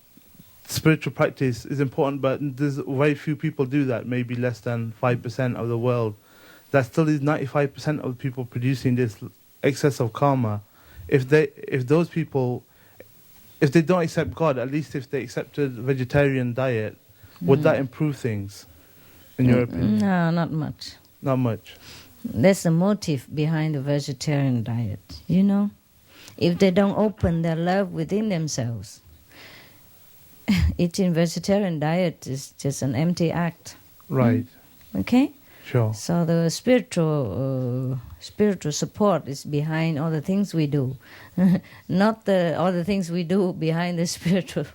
spiritual practice is important, but there's very few people do that, maybe less than 5% of the world. That still is 95% of the people producing this excess of karma. If those people, if they don't accept God, at least if they accepted vegetarian diet, would that improve things, in your opinion? No, not much. Not much. There's a motive behind the vegetarian diet, you know? If they don't open their love within themselves, eating vegetarian diet is just an empty act. Right. Okay? Sure. So the spiritual support is behind all the things we do, not all the things we do behind the spiritual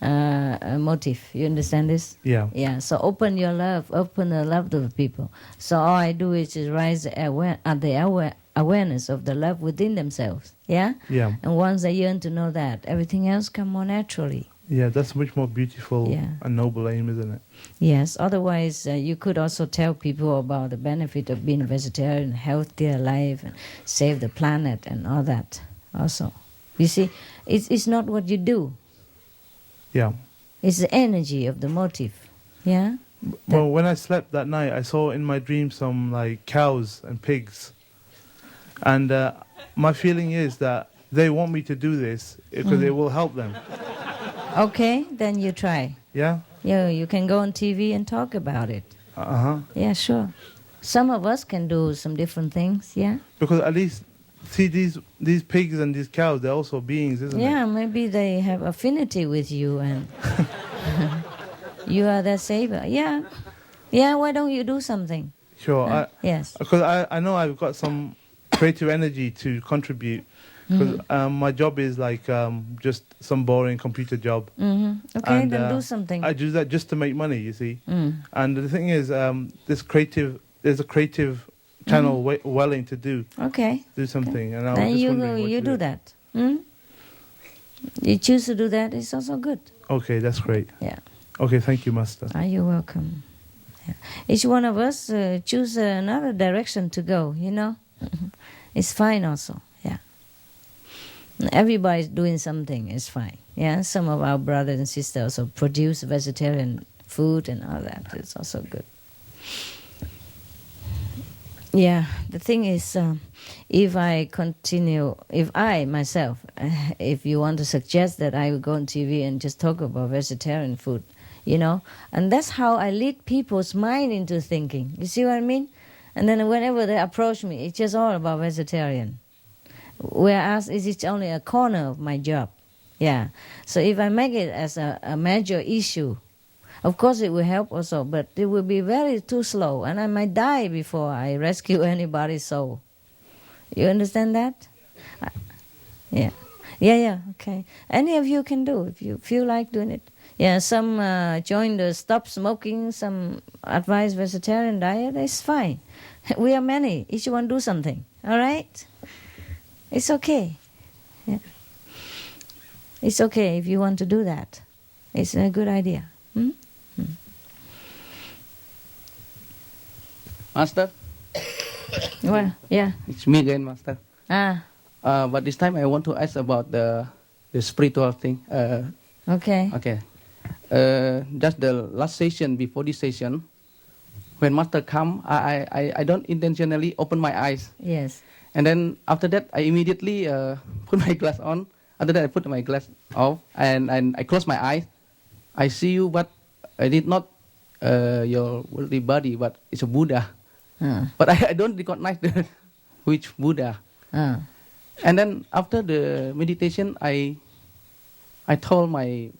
motive. You understand this? Yeah. Yeah. So open your love, open the love to the people. So all I do is just raise the awareness of the love within themselves. Yeah. Yeah. And once they yearn to know that, everything else comes more naturally. Yeah, that's much more beautiful and noble aim, isn't it? Yes, otherwise you could also tell people about the benefit of being vegetarian, healthier life, and save the planet and all that also. You see, it's not what you do. Yeah. It's the energy of the motive. Yeah? Well, when I slept that night, I saw in my dream some like cows and pigs. And my feeling is that they want me to do this because it will help them. Okay, then you try. Yeah? Yeah, you can go on TV and talk about it. Uh-huh. Yeah, sure. Some of us can do some different things, yeah? Because at least, see, these pigs and these cows, they're also beings, isn't it? Yeah, maybe they have affinity with you and you are their savior. Yeah. Yeah, why don't you do something? Sure. Yes. Because I know I've got some creative energy to contribute. Because my job is like just some boring computer job. Okay, and, then do something. I do that just to make money, you see. And the thing is, there's a creative channel willing to do something. And then you do that. You choose to do that, it's also good. Okay, that's great. Yeah. Okay, thank you, Master. You're welcome. Yeah. Each one of us choose another direction to go, you know. It's fine also. Everybody's doing something, it's fine. Yeah, some of our brothers and sisters also produce vegetarian food and all that. It's also good. Yeah, the thing is, if you want to suggest that I will go on TV and just talk about vegetarian food, you know, and that's how I lead people's mind into thinking. You see what I mean? And then whenever they approach me, it's just all about vegetarian. Whereas it's only a corner of my job. Yeah. So if I make it as a major issue, of course it will help also, but it will be too slow, and I might die before I rescue anybody's soul. You understand that? Yeah. Okay. Any of you can do if you feel like doing it. Yeah. Some join the stop smoking, some advise vegetarian diet. It's fine. We are many. Each one do something. All right. It's okay. Yeah. It's okay if you want to do that. It's a good idea. Master? Well, yeah. It's me again, Master. But this time I want to ask about the spiritual thing. Okay. Just the last session, before this session, when Master come, I don't intentionally open my eyes. Yes. And then after that, I immediately put my glass on. After that, I put my glass off and I close my eyes. I see you, but I did not your worldly body, but it's a Buddha. But I don't recognize which Buddha. And then after the meditation, I I told my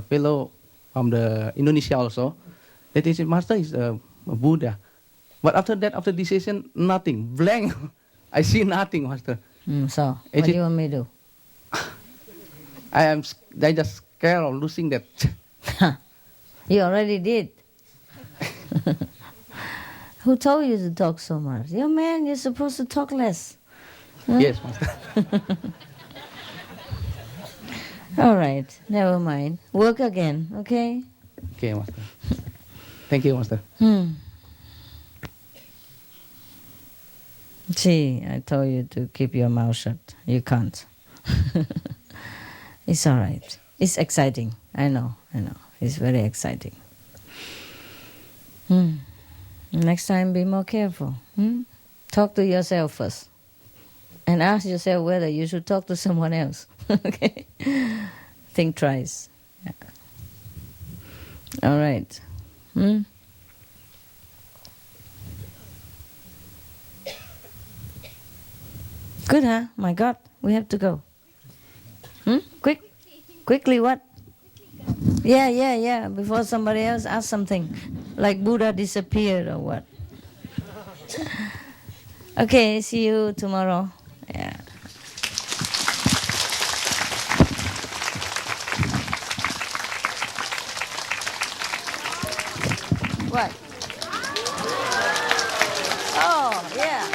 fellow from the Indonesia also that this master is a Buddha. But after that, after this session, nothing, blank. I see nothing, master. So, what do you want me to do? I just scared of losing that. You already did. Who told you to talk so much? Yo, man, you're supposed to talk less. Huh? Yes, master. All right, never mind. Work again, okay? Okay, master. Thank you, master. See, I told you to keep your mouth shut. You can't. It's all right. It's exciting. I know. It's very exciting. Next time, be more careful. Talk to yourself first. And ask yourself whether you should talk to someone else. Okay? Think twice. Yeah. All right. Good, huh? My God, we have to go. Quickly what? Yeah. Before somebody else asks something. Like Buddha disappeared or what? Okay, see you tomorrow. Yeah. What? Oh, yeah.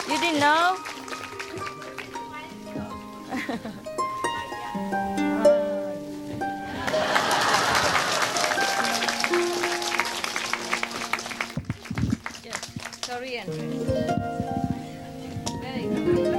You didn't know? Yes, Korean. Very good.